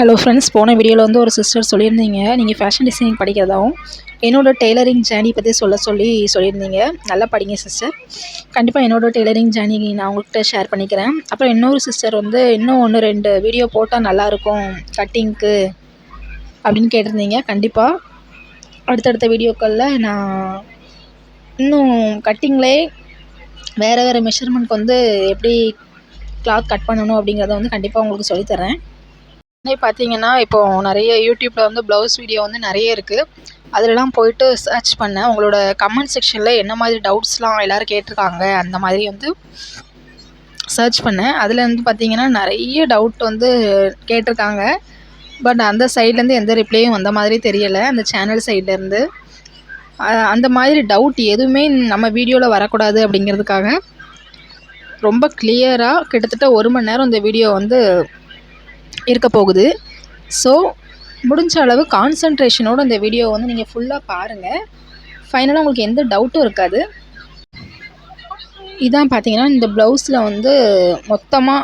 Hello friends, போன வீடியோவில் வந்து ஒரு சிஸ்டர் சொல்லியிருந்தீங்க, நீங்கள் ஃபேஷன் டிசைனிங் படிக்கிறதாவும் என்னோடய டெய்லரிங் ஜேர்னி பற்றி சொல்லியிருந்தீங்க. நல்லா படிங்க சிஸ்டர். கண்டிப்பாக என்னோடய டெய்லரிங் ஜேர்னி நான் உங்கள்கிட்ட ஷேர் பண்ணிக்கிறேன். அப்புறம் இன்னொரு சிஸ்டர் வந்து இன்னும் 1-2 வீடியோ போட்டால் நல்லாயிருக்கும் கட்டிங்க்கு அப்படின்னு கேட்டிருந்தீங்க. கண்டிப்பாக அடுத்தடுத்த வீடியோக்களில் நான் இன்னும் கட்டிங்லே வேறு வேறு மெஷர்மெண்ட்க்கு வந்து எப்படி கிளாத் கட் பண்ணணும் அப்படிங்கிறத வந்து கண்டிப்பாக உங்களுக்கு சொல்லித்தரேன். பார்த்தீங்கன்னா இப்போது நிறைய யூடியூப்பில் வந்து ப்ளவுஸ் வீடியோ வந்து நிறைய இருக்குது. அதிலலாம் போயிட்டு சர்ச் பண்ணேன். உங்களோட கமெண்ட் செக்ஷனில் என்ன மாதிரி டவுட்ஸ்லாம் எல்லோரும் கேட்டிருக்காங்க அந்த மாதிரி வந்து சர்ச் பண்ணேன். அதில் வந்து பார்த்தீங்கன்னா நிறைய டவுட் வந்து கேட்டிருக்காங்க. பட் அந்த சைட்லேருந்து எந்த ரிப்ளையும் வந்த மாதிரி தெரியலை, அந்த சேனல் சைட்லேருந்து. அந்த மாதிரி டவுட் எதுவுமே நம்ம வீடியோவில் வரக்கூடாது அப்படிங்கிறதுக்காக ரொம்ப கிளியராக கிட்டத்தட்ட 1 மணி நேரம் இந்த வீடியோ வந்து இருக்க போகுது. ஸோ முடிஞ்ச அளவு கான்சன்ட்ரேஷனோடு இந்த வீடியோ வந்து நீங்கள் ஃபுல்லாக பாருங்கள். ஃபைனலாக உங்களுக்கு எந்த டவுட்டும் இருக்காது. இதான் பார்த்தீங்கன்னா இந்த ப்ளவுஸில் வந்து மொத்தமாக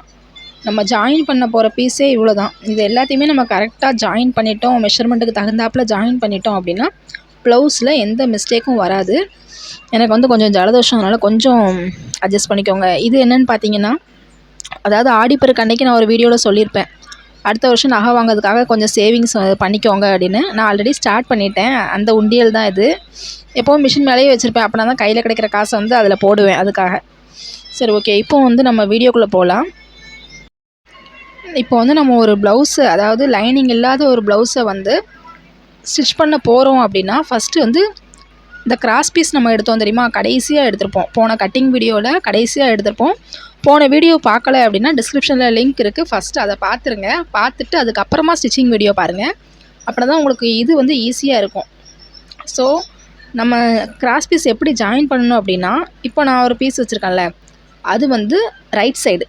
நம்ம ஜாயின் பண்ண போகிற பீஸே இவ்வளோ தான். இது எல்லாத்தையுமே நம்ம கரெக்டாக ஜாயின் பண்ணிட்டோம், மெஷர்மெண்ட்டுக்கு தகுந்தாப்பில் ஜாயின் பண்ணிட்டோம் அப்படின்னா ப்ளவுஸில் எந்த மிஸ்டேக்கும் வராது. எனக்கு வந்து கொஞ்சம் ஜலதோஷம், அதனால் கொஞ்சம் அட்ஜஸ்ட் பண்ணிக்கோங்க. இது என்னென்னு பார்த்தீங்கன்னா, அதாவது ஆடிப்பெருக்கு அன்னைக்கு நான் ஒரு வீடியோவில் சொல்லியிருப்பேன், அடுத்த வருஷம் நகை வாங்கிறதுக்காக கொஞ்சம் சேவிங்ஸ் பண்ணிக்கோங்க அப்படின்னு. நான் ஆல்ரெடி ஸ்டார்ட் பண்ணிட்டேன். அந்த உண்டியல் தான் இது. எப்போவும் மிஷின் மேலேயே வச்சுருப்பேன். அப்படின்னா தான் கையில் கிடைக்கிற காசை வந்து அதில் போடுவேன், அதுக்காக. சரி, ஓகே. இப்போ வந்து நம்ம வீடியோக்குள்ளே போகலாம். இப்போ வந்து நம்ம ஒரு ப்ளவுஸு, அதாவது லைனிங் இல்லாத ஒரு ப்ளவுஸை வந்து ஸ்டிச் பண்ண போகிறோம் அப்படின்னா ஃபஸ்ட்டு வந்து இந்த கிராஸ் பீஸ் நம்ம எடுத்தோம் தெரியுமா, கடைசியாக எடுத்திருப்போம். போன கட்டிங் வீடியோவில் கடைசியாக எடுத்திருப்போம். போன வீடியோ பார்க்கல அப்படின்னா டிஸ்கிரிப்ஷனில் லிங்க் இருக்குது, ஃபஸ்ட்டு அதை பார்த்துருங்க. பார்த்துட்டு அதுக்கப்புறமா ஸ்டிச்சிங் வீடியோ பாருங்கள். அப்படின்னா தான் உங்களுக்கு இது வந்து ஈஸியாக இருக்கும். ஸோ நம்ம கிராஸ் பீஸ் எப்படி ஜாயின் பண்ணணும் அப்படின்னா, இப்போ நான் ஒரு பீஸ் வச்சுருக்கேன்ல, அது வந்து ரைட் சைடு.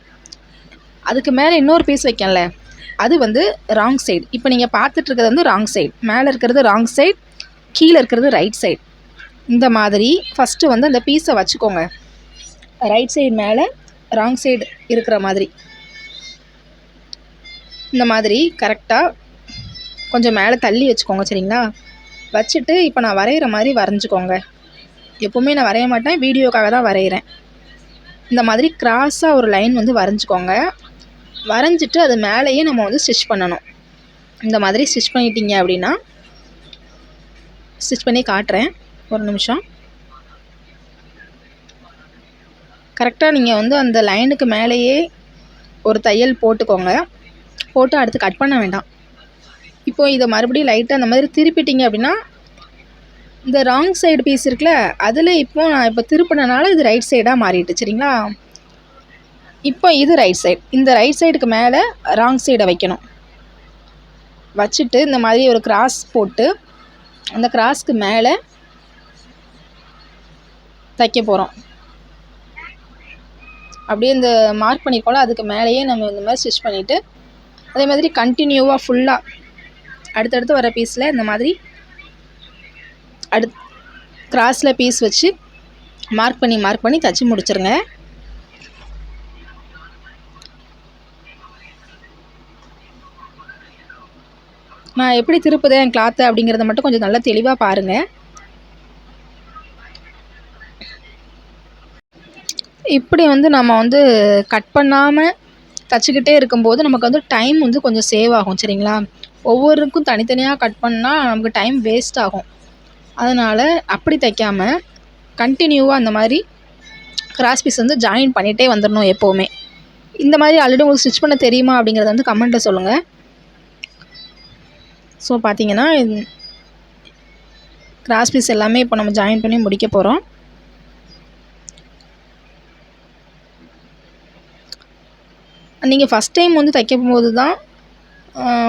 அதுக்கு மேலே இன்னொரு பீஸ் வைக்கல, அது வந்து ராங் சைடு. இப்போ நீங்கள் பார்த்துட்ருக்கிறது வந்து ராங் சைடு. மேலே இருக்கிறது ராங் சைடு, கீழே இருக்கிறது ரைட் சைடு. இந்த மாதிரி ஃபஸ்ட்டு வந்து அந்த பீஸை வச்சுக்கோங்க. ரைட் சைடு மேலே, ராங் சைடு இருக்கிற மாதிரி. இந்த மாதிரி கரெக்டாக கொஞ்சம் மேலே தள்ளி வச்சுக்கோங்க, சரிங்களா? வச்சுட்டு இப்போ நான் வரைகிற மாதிரி வரைஞ்சிக்கோங்க. எப்போவுமே நான் வரைய மாட்டேன், வீடியோக்காக தான் வரைகிறேன். இந்த மாதிரி கிராஸாக ஒரு லைன் வந்து வரைஞ்சிக்கோங்க. வரைஞ்சிட்டு அது மேலேயே நம்ம வந்து ஸ்டிச் பண்ணணும். இந்த மாதிரி ஸ்டிச் பண்ணிட்டீங்க அப்படின்னா, ஸ்டிச் பண்ணி காட்டுறேன், ஒரு நிமிஷம். கரெக்டாக நீங்கள் வந்து அந்த லைனுக்கு மேலேயே ஒரு தையல் போட்டுக்கோங்க. போட்டு அடுத்து கட் பண்ண வேண்டாம். இப்போது இதை மறுபடியும் லைட்டாக அந்த மாதிரி திருப்பிட்டீங்க அப்படின்னா, இந்த ராங் சைடு பீஸ் இருக்குல்ல, அதில் இப்போது நான் இப்போ திருப்பினனால இது ரைட் சைடாக மாறிட்டு, சரிங்களா? இப்போ இது ரைட் சைடு. இந்த ரைட் சைடுக்கு மேலே ராங் சைடை வைக்கணும். வச்சுட்டு இந்த மாதிரி ஒரு கிராஸ் போட்டு அந்த கிராஸ்க்கு மேலே தைக்க போகிறோம். அப்படியே இந்த மார்க் பண்ணிக்கோல, அதுக்கு மேலேயே நம்ம இந்த மாதிரி ஸ்டிச் பண்ணிவிட்டு அதே மாதிரி கண்டினியூவாக ஃபுல்லாக அடுத்தடுத்து வர பீஸில் இந்த மாதிரி கிராஸில் பீஸ் வச்சு மார்க் பண்ணி தைச்சி முடிச்சிருங்க. நான் எப்படி திருப்புதேன் கிளாத்து அப்படிங்கிறத மட்டும் கொஞ்சம் நல்லா தெளிவாக பாருங்கள். இப்படி வந்து நம்ம வந்து கட் பண்ணாமல் தைச்சிக்கிட்டே இருக்கும்போது நமக்கு வந்து டைம் வந்து கொஞ்சம் சேவ் ஆகும், சரிங்களா? ஒவ்வொருக்கும் தனித்தனியாக கட் பண்ணால் நமக்கு டைம் வேஸ்ட் ஆகும். அதனால் அப்படி தைக்காமல் கண்டினியூவாக அந்த மாதிரி கிராஸ் பீஸ் வந்து ஜாயின் பண்ணிகிட்டே வந்துடணும் எப்போவுமே. இந்த மாதிரி ஆல்ரெடி உங்களுக்கு ஸ்டிச் பண்ண தெரியுமா அப்படிங்கிறத வந்து கமெண்ட்டில் சொல்லுங்கள். ஸோ பார்த்தீங்கன்னா கிராஸ் பீஸ் எல்லாமே இப்போ நம்ம ஜாயின் பண்ணி முடிக்க போகிறோம். நீங்கள் ஃபஸ்ட் டைம் வந்து தைக்கும் போது தான்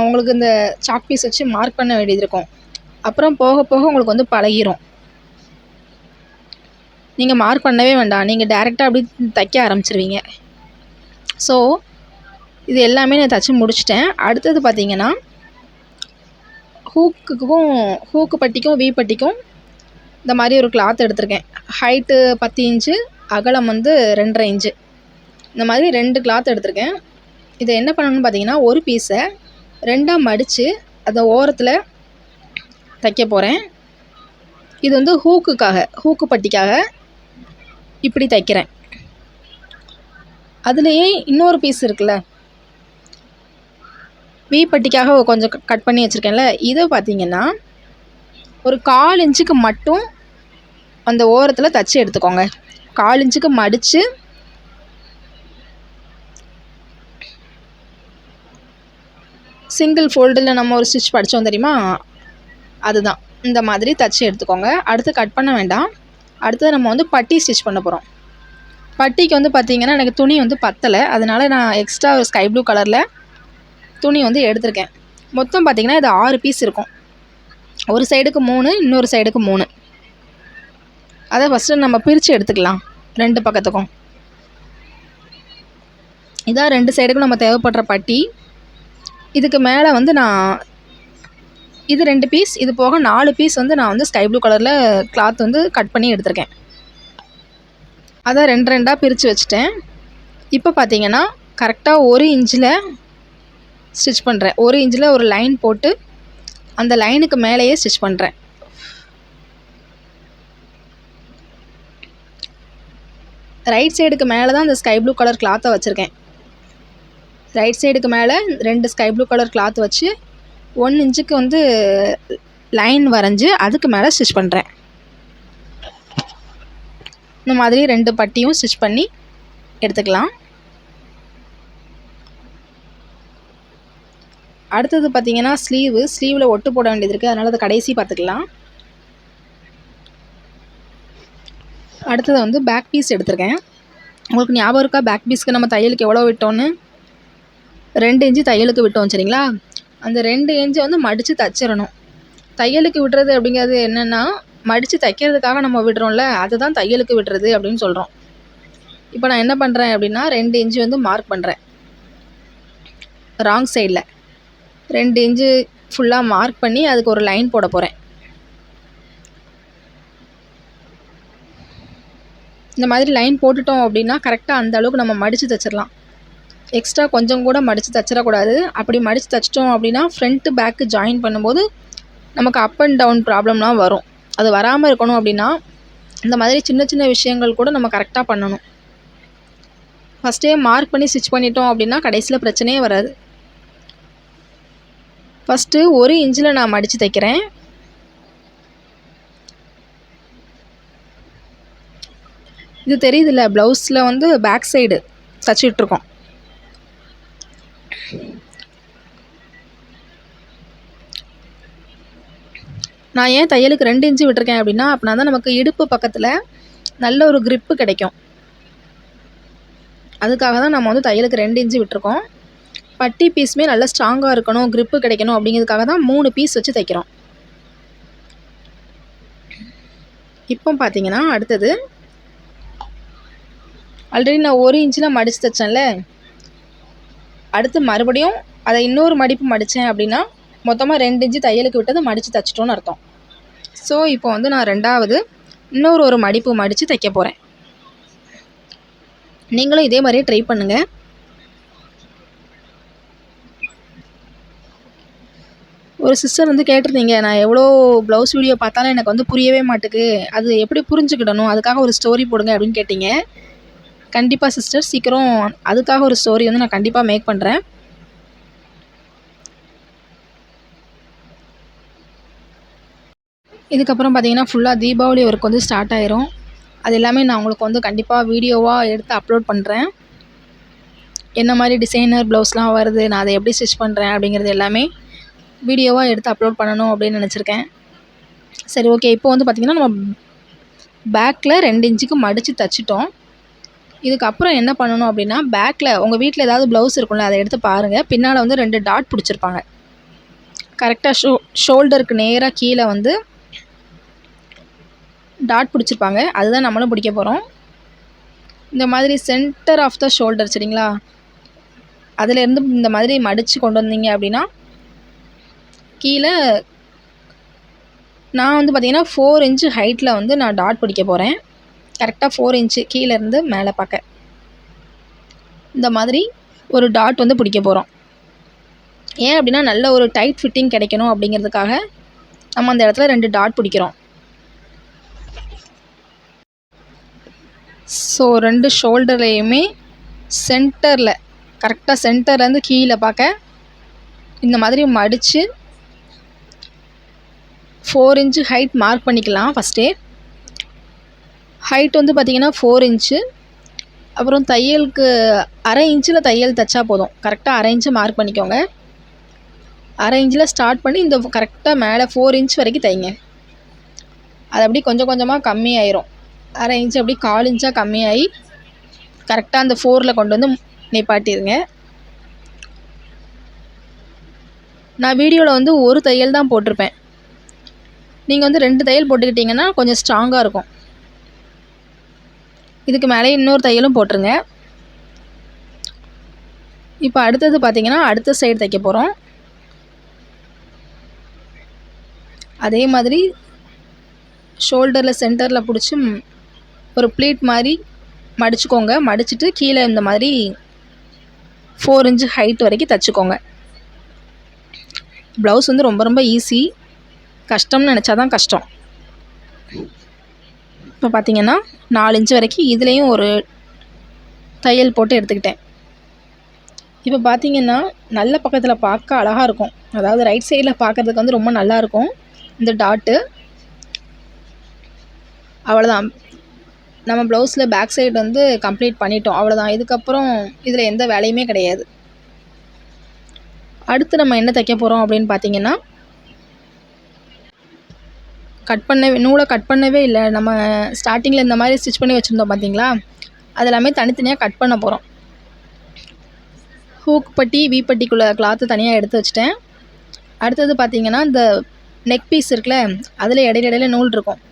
உங்களுக்கு இந்த சாக் பீஸ் வச்சு மார்க் பண்ண வேண்டியது இருக்கும். அப்புறம் போக போக உங்களுக்கு வந்து பழகிரும். நீங்கள் மார்க் பண்ணவே வேண்டாம், நீங்கள் டேரெக்டாக அப்படி தைக்க ஆரம்பிச்சிருவீங்க. ஸோ இது எல்லாமே நான் தைச்சி முடிச்சிட்டேன். அடுத்தது பார்த்தீங்கன்னா ஹூக்கு பட்டிக்கும் வி பட்டிக்கும் இந்த மாதிரி ஒரு கிளாத் எடுத்திருக்கேன். ஹைட்டு 10 இன்ச்சு, அகலம் வந்து 2.5 இன்ச்சு. இந்த மாதிரி 2 கிளாத் எடுத்திருக்கேன். இதை என்ன பண்ணணும்னு பார்த்தீங்கன்னா, ஒரு பீஸை 2ஆக மடித்து அந்த ஓரத்தில் தைக்க போகிறேன். இது வந்து ஹூக்கு பட்டிக்காக இப்படி தைக்கிறேன். அதுலேயே இன்னொரு பீஸ் இருக்குல்ல, வி பட்டிக்காக கொஞ்சம் கட் பண்ணி வச்சுருக்கேன்ல, இதை பார்த்திங்கன்னா ஒரு 1/4 இன்ச்சுக்கு மட்டும் அந்த ஓரத்தில் தச்சு எடுத்துக்கோங்க. 1/4 இன்ச்சுக்கு மடித்து சிங்கிள் ஃபோல்டில் நம்ம ஒரு ஸ்டிச் படித்தோம் தெரியுமா, அதுதான். இந்த மாதிரி தச்சு எடுத்துக்கோங்க. அடுத்து கட் பண்ண வேண்டாம். அடுத்தது நம்ம வந்து பட்டி ஸ்டிச் பண்ண போகிறோம். பட்டிக்கு வந்து பார்த்திங்கன்னா எனக்கு துணி வந்து பத்தலை, அதனால் நான் எக்ஸ்ட்ரா ஒரு ஸ்கை ப்ளூ கலரில் துணி வந்து எடுத்திருக்கேன். மொத்தம் பார்த்திங்கன்னா இது 6 பீஸ் இருக்கும். ஒரு சைடுக்கு 3, இன்னொரு சைடுக்கு 3. அதை ஃபஸ்ட்டு நம்ம பிரித்து எடுத்துக்கலாம் 2 பக்கத்துக்கும். இதான் 2 சைடுக்கும் நம்ம தேவைப்படுற பட்டி. இதுக்கு மேலே வந்து நான் இது 2 பீஸ், இது போக 4 பீஸ் வந்து நான் வந்து ஸ்கை ப்ளூ கலரில் கிளாத் வந்து கட் பண்ணி எடுத்திருக்கேன். அதை 2 பிரித்து வச்சுட்டேன். இப்போ பார்த்திங்கன்னா கரெக்டாக 1 இன்ச்சில் ஸ்டிச் பண்ணுறேன். 1 இன்ச்சில் ஒரு லைன் போட்டு அந்த லைனுக்கு மேலேயே ஸ்டிச் பண்ணுறேன். ரைட் சைடுக்கு மேலே தான் அந்த ஸ்கை ப்ளூ கலர் கிளாத்தை வச்சுருக்கேன். ரைட் சைடுக்கு மேலே 2 ஸ்கை ப்ளூ கலர் கிளாத் வச்சு 1 இன்ச்சுக்கு வந்து லைன் வரைஞ்சி அதுக்கு மேலே ஸ்டிச் பண்ணுறேன். இந்த மாதிரி 2 பட்டியும் ஸ்டிச் பண்ணி எடுத்துக்கலாம். அடுத்தது பார்த்திங்கன்னா ஸ்லீவில் ஒட்டு போட வேண்டியது இருக்குது, அதனால் அதை கடைசி பார்த்துக்கலாம். அடுத்தது வந்து பேக் பீஸ் எடுத்திருக்கேன். உங்களுக்கு ஞாபகம் இருக்கா, பேக் பீஸ்க்கு நம்ம தையலுக்கு எவ்வளோ விட்டோன்னு? 2 இன்ச்சு தையலுக்கு விட்டோம் சரிங்களா. அந்த 2 இன்ச்சை வந்து மடித்து தைச்சிடணும். தையலுக்கு விடுறது அப்படிங்கிறது என்னென்னா, மடித்து தைக்கிறதுக்காக நம்ம விடுறோம்ல, அதுதான் தையலுக்கு விடுறது அப்படின்னு சொல்கிறோம். இப்போ நான் என்ன பண்ணுறேன் அப்படின்னா 2 இன்ச்சு வந்து மார்க் பண்ணுறேன். ராங் சைடில் 2 இன்ச்சு ஃபுல்லாக மார்க் பண்ணி அதுக்கு ஒரு லைன் போட போகிறேன். இந்த மாதிரி லைன் போட்டுட்டோம் அப்படின்னா கரெக்டாக அந்த அளவுக்கு நம்ம மடித்து தைச்சிடலாம். எக்ஸ்ட்ரா கொஞ்சம் கூட மடித்து தைச்சிடக்கூடாது. அப்படி மடித்து தைச்சிட்டோம் அப்படின்னா ஃப்ரண்ட்டு பேக்கு ஜாயின் பண்ணும்போது நமக்கு அப் அண்ட் டவுன் ப்ராப்ளம்லாம் வரும். அது வராமல் இருக்கணும் அப்படின்னா இந்த மாதிரி சின்ன சின்ன விஷயங்கள் கூட நம்ம கரெக்டாக பண்ணணும். ஃபஸ்ட்டே மார்க் பண்ணி ஸ்டிச் பண்ணிட்டோம் அப்படின்னா கடைசியில் பிரச்சனையே வராது. ஃபஸ்ட்டு 1 இன்ச்சில் நான் மடித்து தைக்கிறேன். இது தெரியுதுல்ல, ப்ளவுஸில் வந்து பேக் சைடு தைச்சிட்ருக்கோம். நான் ஏன் தையலுக்கு 2 இன்ச்சு விட்டுருக்கேன் அப்படின்னா, அப்படின்னா தான் நமக்கு இடுப்பு பக்கத்தில் நல்ல ஒரு க்ரிப்பு கிடைக்கும். அதுக்காக தான் நம்ம வந்து தையலுக்கு 2 இன்ச்சு விட்டுருக்கோம். பட்டி பீஸுமே நல்லா ஸ்ட்ராங்காக இருக்கணும், க்ரிப்பு கிடைக்கணும் அப்படிங்கிறதுக்காக தான் 3 பீஸ் வச்சு தைக்கிறோம். இப்போ பார்த்திங்கன்னா அடுத்தது ஆல்ரெடி நான் 1 இன்ச்சில் மடித்து தைச்சேன்ல, அடுத்து மறுபடியும் அதை இன்னொரு மடிப்பு மடித்தேன் அப்படின்னா மொத்தமாக 2 இன்ச்சு தையலுக்கு விட்டது மடித்து தைச்சிட்டோன்னு அர்த்தம். ஸோ இப்போ வந்து நான் 2வது இன்னொரு மடிப்பு மடித்து தைக்க போகிறேன். நீங்களும் இதே மாதிரியே ட்ரை பண்ணுங்கள். ஒரு சிஸ்டர் வந்து கேட்டிருந்தீங்க, நான் எவ்வளோ ப்ளவுஸ் வீடியோ பார்த்தாலும் எனக்கு வந்து புரியவே மாட்டுக்கு, அது எப்படி புரிஞ்சுக்கிடணும், அதுக்காக ஒரு ஸ்டோரி போடுங்க அப்படின்னு கேட்டிங்க. கண்டிப்பாக சிஸ்டர், சீக்கிரம் அதுக்காக ஒரு ஸ்டோரி வந்து நான் கண்டிப்பாக மேக் பண்ணுறேன். இதுக்கப்புறம் பார்த்திங்கன்னா ஃபுல்லாக தீபாவளி ஒர்க் வந்து ஸ்டார்ட் ஆயிரும். அது எல்லாமே நான் உங்களுக்கு வந்து கண்டிப்பாக வீடியோவாக எடுத்து அப்லோட் பண்ணுறேன். என்ன மாதிரி டிசைனர் ப்ளவுஸ்லாம் வருது, நான் அதை எப்படி ஸ்டிச் பண்ணுறேன் அப்படிங்கிறது எல்லாமே வீடியோவாக எடுத்து அப்லோட் பண்ணணும் அப்படின்னு நினச்சிருக்கேன். சரி, ஓகே. இப்போ வந்து பார்த்திங்கன்னா நம்ம பேக்கில் 2 இன்ச்சுக்கு மடித்து தைச்சிட்டோம். இதுக்கப்புறம் என்ன பண்ணணும் அப்படின்னா, பேக்கில் உங்கள் வீட்டில் ஏதாவது ப்ளவுஸ் இருக்கும்ல, அதை எடுத்து பாருங்கள். பின்னால் வந்து 2 டாட் பிடிச்சிருப்பாங்க. கரெக்டாக ஷோல்டருக்கு நேராக கீழே வந்து டாட் பிடிச்சிருப்பாங்க. அதுதான் நம்மளும் பிடிக்க போகிறோம். இந்த மாதிரி சென்டர் ஆஃப் த ஷோல்டர் சரிங்களா, அதிலேருந்து இந்த மாதிரி மடித்து கொண்டு வந்தீங்க அப்படின்னா கீழே நான் வந்து பார்த்திங்கன்னா 4 இன்ச்சு ஹைட்டில் வந்து நான் டாட் பிடிக்க போகிறேன். கரெக்டாக 4 இன்ச்சு கீழேருந்து மேலே பார்க்க இந்த மாதிரி ஒரு டாட் வந்து பிடிக்க போகிறோம். ஏன் அப்படின்னா நல்ல ஒரு டைட் ஃபிட்டிங் கிடைக்கணும் அப்படிங்கிறதுக்காக நம்ம அந்த இடத்துல 2 டாட் பிடிக்கிறோம். ஸோ 2 ஷோல்டர்லேயுமே சென்டரில் கரெக்டாக சென்டர்லேருந்து கீழே பார்க்க இந்த மாதிரி மடித்து 4 இன்ச்சு ஹைட் மார்க் பண்ணிக்கலாம். ஃபஸ்ட்டே ஹைட் வந்து பார்த்திங்கன்னா 4 இன்ச்சு. அப்புறம் தையலுக்கு 1/2 இன்ச்சில் தையல் தைச்சா போதும். கரெக்டாக 1/2 இன்ச்சு மார்க் பண்ணிக்கோங்க. 1/2 இன்ச்சில் ஸ்டார்ட் பண்ணி இந்த கரெக்டாக மேலே 4 இன்ச் வரைக்கும் தைங்க. அது அப்படி கொஞ்சம் கொஞ்சமாக கம்மியாயிரும். 1/2 இன்ச்சு அப்படி 1/4 இன்ச்சாக கம்மியாகி கரெக்டாக அந்த 4ல் கொண்டு வந்து நிப்பாட்டிடுங்க. நான் வீடியோவில் வந்து ஒரு தையல் தான் போட்டிருப்பேன். நீங்கள் வந்து 2 தையல் போட்டுக்கிட்டிங்கன்னா கொஞ்சம் ஸ்ட்ராங்காக இருக்கும். இதுக்கு மேலே இன்னொரு தையலும் போட்டுருங்க. இப்போ அடுத்தது பார்த்திங்கன்னா அடுத்த சைடு தைக்க போகிறோம். அதே மாதிரி ஷோல்டரில் சென்டரில் பிடிச்சி ஒரு ப்ளீட் மாதிரி மடிச்சுக்கோங்க. மடிச்சுட்டு கீழே இந்த மாதிரி 4 இன்ச்சு ஹைட் வரைக்கும் தைச்சிக்கோங்க. ப்ளவுஸ் வந்து ரொம்ப ரொம்ப ஈஸி. கஷ்டம்னு நினச்சா தான் கஷ்டம். இப்போ பார்த்திங்கன்னா 4 இன்ச்சு வரைக்கும் இதுலேயும் ஒரு தையல் போட்டு எடுத்துக்கிட்டேன். இப்போ பார்த்திங்கன்னா நல்ல பக்கத்தில் பார்க்க அழகாக இருக்கும். அதாவது ரைட் சைடில் பார்க்குறதுக்கு வந்து ரொம்ப நல்லாயிருக்கும் இந்த டாட்டு. அவ்வளோதான், நம்ம ப்ளவுஸில் பேக் சைடு வந்து கம்ப்ளீட் பண்ணிட்டோம். அவ்வளோதான், இதுக்கப்புறம் இதில் எந்த வேலையுமே கிடையாது. அடுத்து நம்ம என்ன தைக்க போகிறோம் அப்படின்னு பார்த்திங்கன்னா, நூலை கட் பண்ணவே இல்லை. நம்ம ஸ்டார்டிங்கில் இந்த மாதிரி ஸ்டிச் பண்ணி வச்சுருந்தோம் பார்த்திங்களா, அது எல்லாமே தனித்தனியாக கட் பண்ண போகிறோம். ஹூக் பட்டி வீப்பட்டிக்குள்ளே கிளாத்து தனியாக எடுத்து வச்சுட்டேன். அடுத்தது பார்த்திங்கன்னா இந்த நெக் பீஸ் இருக்குல்ல, அதில் இடையில நூல் இருக்கும்,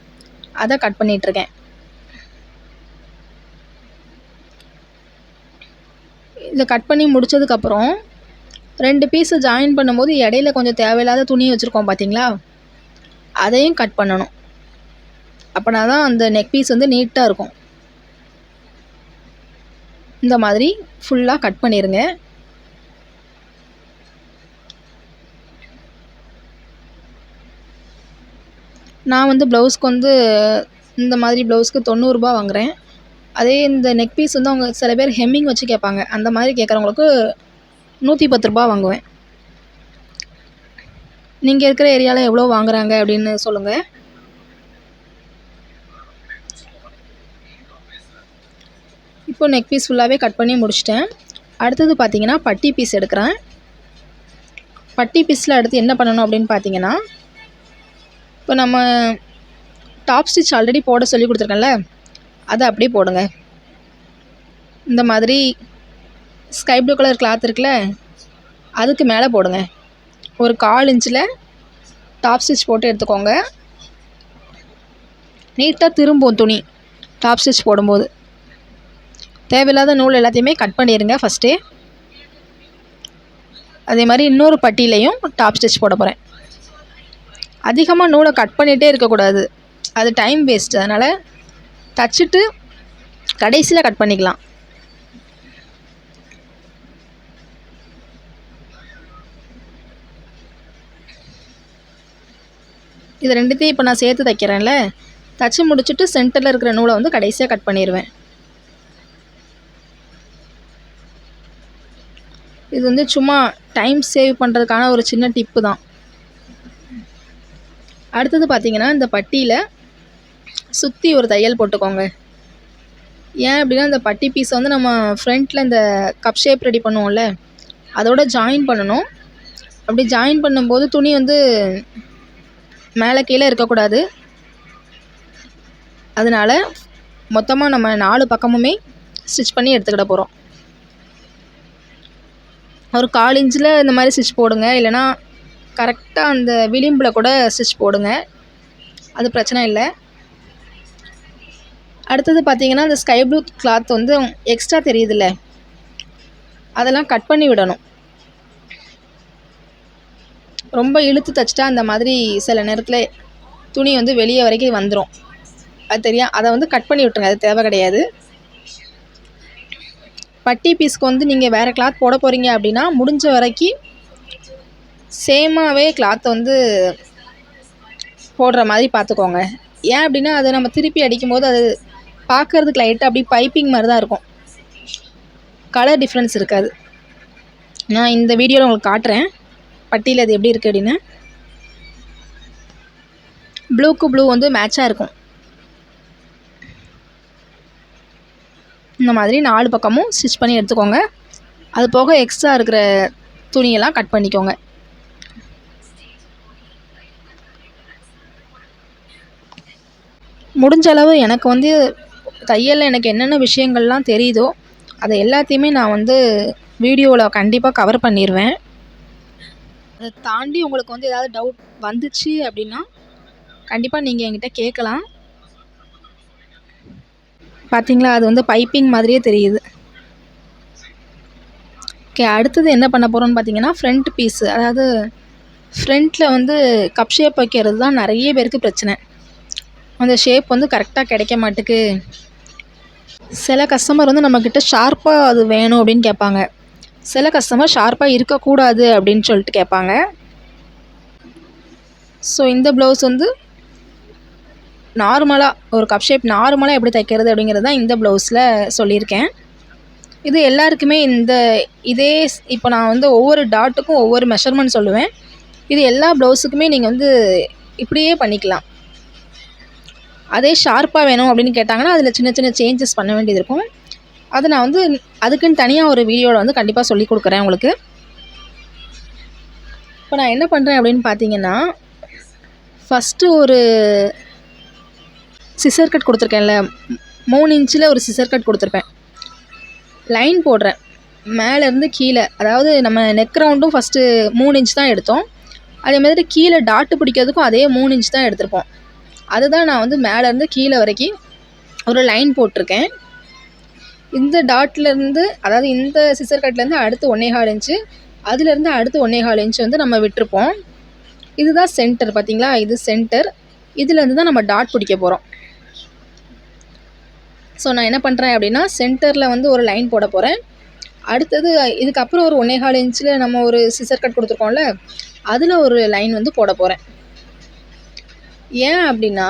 அதை கட் பண்ணிகிட்ருக்கேன். இதை கட் பண்ணி முடித்ததுக்கப்புறம் 2 பீஸை ஜாயின் பண்ணும்போது இடையில கொஞ்சம் தேவையில்லாத துணி வச்சுருக்கோம் பார்த்திங்களா, அதையும் கட் பண்ணணும். அப்படின்னா தான் அந்த நெக் பீஸ் வந்து நீட்டாக இருக்கும். இந்த மாதிரி ஃபுல்லாக கட் பண்ணிடுங்க. நான் வந்து ப்ளவுஸ்க்கு வந்து இந்த மாதிரி ப்ளவுஸ்க்கு 90 ரூபா வாங்குகிறேன். அதே இந்த நெக் பீஸ் வந்து அவங்க சில பேர் ஹெம்மிங் வச்சு கேட்பாங்க. அந்த மாதிரி கேட்குறவங்களுக்கு 110 ரூபா வாங்குவேன். நீங்கள் இருக்கிற ஏரியாவில் எவ்வளோ வாங்குறாங்க அப்படின்னு சொல்லுங்கள். இப்போ நெக் பீஸ் ஃபுல்லாகவே கட் பண்ணி முடிச்சிட்டேன். அடுத்தது பார்த்திங்கன்னா பட்டி பீஸ் எடுக்கிறேன். பட்டி பீஸில் அடுத்து என்ன பண்ணணும் அப்படின்னு பார்த்திங்கன்னா, இப்போ நம்ம டாப் ஸ்டிச் ஆல்ரெடி போட சொல்லி கொடுத்துருக்கேன்ல, அதை அப்படியே போடுங்க. இந்த மாதிரி ஸ்கை ப்ளூ கலர் கிளாத் இருக்குல்ல, அதுக்கு மேலே போடுங்க. ஒரு 1/4 இன்ச்சில் டாப் ஸ்டிச் போட்டு எடுத்துக்கோங்க. நீட்டாக திரும்பும் துணி டாப் ஸ்டிச் போடும்போது. தேவையில்லாத நூல் எல்லாத்தையுமே கட் பண்ணிடுங்க ஃபஸ்ட்டே. அதே மாதிரி இன்னொரு பட்டியிலையும் டாப் ஸ்டிச் போட போகிறேன். அதிகமாக நூலை கட் பண்ணிகிட்டே இருக்கக்கூடாது, அது டைம் வேஸ்ட்டு. அதனால் தச்சுட்டு கடைசியில் கட் பண்ணிக்கலாம். இது 2த்தையும் இப்போ நான் சேர்த்து தைக்கிறேன்ல, தச்சு முடிச்சுட்டு சென்டரில் இருக்கிற நூலை வந்து கடைசியாக கட் பண்ணிடுவேன். இது வந்து சும்மா டைம் சேவ் பண்ணுறதுக்கான ஒரு சின்ன டிப்பு தான். அடுத்தது பார்த்திங்கன்னா இந்த பட்டியில் சுற்றி ஒரு தையல் போட்டுக்கோங்க. ஏன் அப்படின்னா இந்த பட்டி பீஸை வந்து நம்ம ஃப்ரண்ட்டில் இந்த கப் ஷேப் ரெடி பண்ணுவோம்ல, அதோட ஜாயின் பண்ணணும். அப்படி ஜாயின் பண்ணும்போது துணி வந்து மேலே கீழே இருக்கக்கூடாது. அதனால் மொத்தமாக நம்ம 4 பக்கமுமே ஸ்டிச் பண்ணி எடுத்துக்கிட போகிறோம். ஒரு 1/4 இன்ச்சில் இந்த மாதிரி ஸ்டிச் போடுங்க, இல்லைனா கரெக்டாக அந்த விளிம்பில் கூட ஸ்டிச் போடுங்க, அது பிரச்சனை இல்லை. அடுத்தது பார்த்திங்கன்னா இந்த ஸ்கை ப்ளூ கிளாத் வந்து எக்ஸ்ட்ரா தெரியுதுல்ல, அதெல்லாம் கட் பண்ணி விடணும். ரொம்ப இழுத்து தைச்சிட்டா அந்த மாதிரி சில நேரத்தில் துணி வந்து வெளியே வரைக்கும் வந்துடும், அது தெரியும். அதை வந்து கட் பண்ணி விட்டுருங்க, அது தேவை கிடையாது. பட்டி பீஸ்க்கு வந்து நீங்கள் வேறு கிளாத் போட போகிறீங்க அப்படின்னா முடிஞ்ச வரைக்கும் சேமாகவே கிளாத்தை வந்து போடுற மாதிரி பார்த்துக்கோங்க. ஏன் அப்படின்னா அதை நம்ம திருப்பி அடிக்கும்போது அது பார்க்குறதுக்கு லைட்டாக அப்படி பைப்பிங் மாதிரி தான் இருக்கும், கலர் டிஃப்ரென்ஸ் இருக்காது. நான் இந்த வீடியோவில் உங்களுக்கு காட்டுறேன் பட்டியில் அது எப்படி இருக்குது அப்படின்னு. ப்ளூக்கு ப்ளூ வந்து மேட்சாக இருக்கும். இந்த மாதிரி 4 பக்கமும் ஸ்டிச் பண்ணி எடுத்துக்கோங்க. அது போக எக்ஸ்ட்ரா இருக்கிற துணியெல்லாம் கட் பண்ணிக்கோங்க. முடிஞ்ச அளவு எனக்கு வந்து தையலில் எனக்கு என்னென்ன விஷயங்கள்லாம் தெரியுதோ அதை எல்லாத்தையுமே நான் வந்து வீடியோவில் கண்டிப்பாக கவர் பண்ணிடுவேன். அதை தாண்டி உங்களுக்கு வந்து ஏதாவது டவுட் வந்துச்சு அப்படின்னா கண்டிப்பாக நீங்கள் என்கிட்ட கேட்கலாம். பார்த்தீங்களா, அது வந்து பைப்பிங் மாதிரியே தெரியுது. ஓகே, அடுத்தது என்ன பண்ண போகிறோம்னு பார்த்தீங்கன்னா ஃப்ரண்ட் பீஸு, அதாவது ஃப்ரண்ட்டில் வந்து கப் ஷேப் வைக்கிறது தான் நிறைய பேருக்கு பிரச்சனை. அந்த ஷேப் வந்து கரெக்டாக கிடைக்க மாட்டுக்கு. சில கஸ்டமர் வந்து நம்மக்கிட்ட ஷார்ப்பாக அது வேணும் அப்படின்னு கேட்பாங்க, சில கஸ்டமர் ஷார்ப்பாக இருக்கக்கூடாது அப்படின்னு சொல்லிட்டு கேட்பாங்க. ஸோ இந்த ப்ளவுஸ் வந்து நார்மலாக ஒரு கப் ஷேப் நார்மலாக எப்படி தைக்கிறது அப்படிங்கிறது தான் இந்த ப்ளவுஸில் சொல்லியிருக்கேன். இது எல்லாருக்குமே இதே இப்போ நான் வந்து ஒவ்வொரு டாட்டுக்கும் ஒவ்வொரு மெஷர்மெண்ட் சொல்லுவேன். இது எல்லா ப்ளவுஸுக்குமே நீங்கள் வந்து இப்படியே பண்ணிக்கலாம். அதே ஷார்ப்பாக வேணும் அப்படின்னு கேட்டாங்கன்னா அதில் சின்ன சின்ன சேஞ்சஸ் பண்ண வேண்டியது இருக்கும். அது நான் வந்து அதுக்குன்னு தனியாக ஒரு வீடியோவில் வந்து கண்டிப்பாக சொல்லி கொடுக்குறேன் உங்களுக்கு. இப்போ நான் என்ன பண்ணுறேன் அப்படின்னு பார்த்தீங்கன்னா, ஃபஸ்ட்டு ஒரு சிசர் கட் கொடுத்துருக்கேன்ல, 3 இன்ச்சில் ஒரு சிசர் கட் கொடுத்துருப்பேன். லைன் போடுறேன் மேலேருந்து கீழே, அதாவது நம்ம நெக் ரவுண்டும் ஃபஸ்ட்டு 3 இன்ச் தான் எடுத்தோம். அதே மாதிரி கீழே டாட்டு பிடிக்கிறதுக்கும் அதே 3 இன்ச் தான் எடுத்திருப்போம். அதுதான் நான் வந்து மேலேருந்து கீழே வரைக்கும் ஒரு லைன் போட்டிருக்கேன். இந்த டாட்லேருந்து, அதாவது இந்த சிசர் கட்லேருந்து அடுத்து 1.25 இன்ச்சு, அதுலேருந்து அடுத்து 1.25 இன்ச்சு வந்து நம்ம விட்டுருப்போம். இதுதான் சென்டர், பார்த்தீங்களா, இது சென்டர். இதுலேருந்து தான் நம்ம டாட் பிடிக்க போகிறோம். ஸோ நான் என்ன பண்ணுறேன் அப்படின்னா சென்டரில் வந்து ஒரு லைன் போட போகிறேன். அடுத்தது இதுக்கப்புறம் ஒரு 1.25 இன்ச்சில் நம்ம ஒரு சிசர் கட் கொடுத்துருக்கோம்ல, அதில் ஒரு லைன் வந்து போட போகிறேன். ஏன் அப்படின்னா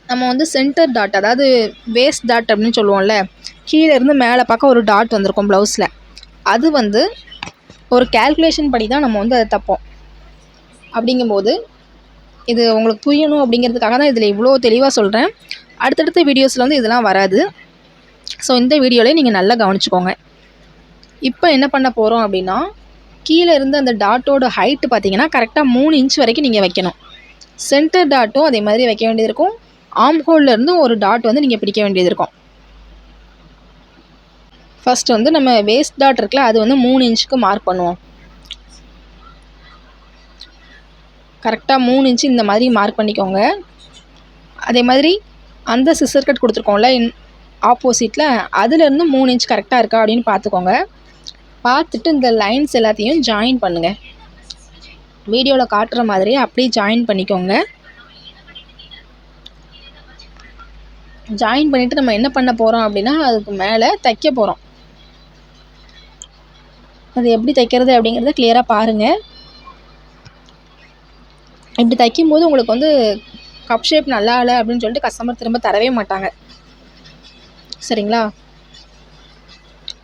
நம்ம வந்து சென்டர் டாட், அதாவது வேஸ்ட் டாட் அப்படின்னு சொல்லுவோம்ல, கீழேருந்து மேலே பார்க்க ஒரு டாட் வந்திருக்கும் ப்ளவுஸில், அது வந்து ஒரு கேல்குலேஷன் படி தான் நம்ம வந்து அதை தைப்போம். அப்படிங்கும்போது இது உங்களுக்கு புரியணும் அப்படிங்கிறதுக்காக தான் இதில் இவ்வளோ தெளிவாக சொல்கிறேன். அடுத்தடுத்த வீடியோஸில் வந்து இதெல்லாம் வராது. ஸோ இந்த வீடியோவிலே நீங்கள் நல்லா கவனிச்சுக்கோங்க. இப்போ என்ன பண்ண போகிறோம் அப்படின்னா, கீழே இருந்து அந்த டாட்டோட ஹைட்டு பார்த்தீங்கன்னா கரெக்டாக 3 இன்ச் வரைக்கும் நீங்கள் வைக்கணும். சென்டர் டாட்டும் அதே மாதிரி வைக்க வேண்டியது இருக்கும். ஆர்ம் ஹோல்லேருந்து ஒரு டாட் வந்து நீங்கள் பிடிக்க வேண்டியது இருக்கும். ஃபஸ்ட்டு வந்து நம்ம வேஸ்ட் டாட் இருக்குல்ல, அது வந்து 3 இன்ச்சுக்கு மார்க் பண்ணுவோம். கரெக்டாக 3 இன்ச்சு இந்த மாதிரி மார்க் பண்ணிக்கோங்க. அதே மாதிரி அந்த சிசர் கட் கொடுத்துருக்கோம்ல ஆப்போசிட்டில், அதுலேருந்து 3 இன்ச் கரெக்டாக இருக்கா அப்படின்னு பார்த்துக்கோங்க. பார்த்துட்டு இந்த லைன்ஸ் எல்லாத்தையும் ஜாயின் பண்ணுங்கள். வீடியோவில் காட்டுற மாதிரி அப்படியே ஜாயின் பண்ணிக்கோங்க. ஜாயின் பண்ணிவிட்டு நம்ம என்ன பண்ண போகிறோம் அப்படின்னா அதுக்கு மேலே தைக்க போகிறோம். அது எப்படி தைக்கிறது அப்படிங்கிறத கிளியராக பாருங்கள். இப்படி தைக்கும்போது உங்களுக்கு வந்து கப் ஷேப் நல்லா இல்லை அப்படின்னு சொல்லிட்டு கஸ்டமர் திரும்ப தரவே மாட்டாங்க, சரிங்களா.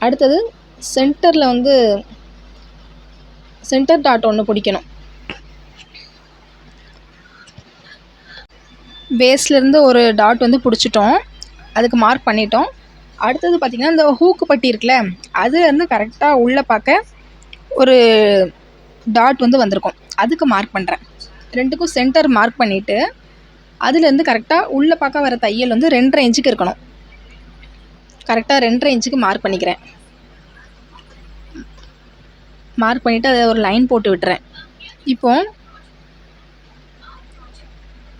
அடுத்தது சென்டரில் வந்து சென்டர் டாட் ஒன்று பிடிக்கணும். பேஸ்லேருந்து ஒரு டாட் வந்து பிடிச்சிட்டோம், அதுக்கு மார்க் பண்ணிட்டோம். அடுத்தது பார்த்திங்கன்னா இந்த ஹூக்கு பட்டி இருக்குல்ல, அதுலேருந்து கரெக்டாக உள்ளே பார்க்க ஒரு டாட் வந்து வந்திருக்கும், அதுக்கு மார்க் பண்ணுறேன். ரெண்டுக்கும் சென்டர் மார்க் பண்ணிவிட்டு அதுலேருந்து கரெக்டாக உள்ளே பார்க்க வர தையல் வந்து 2.5 இன்ச்சுக்கு இருக்கணும். கரெக்டாக 2.5 இன்ச்சுக்கு மார்க் பண்ணிக்கிறேன். மார்க் பண்ணிவிட்டு அதை ஒரு லைன் போட்டு விட்டுறேன். இப்போது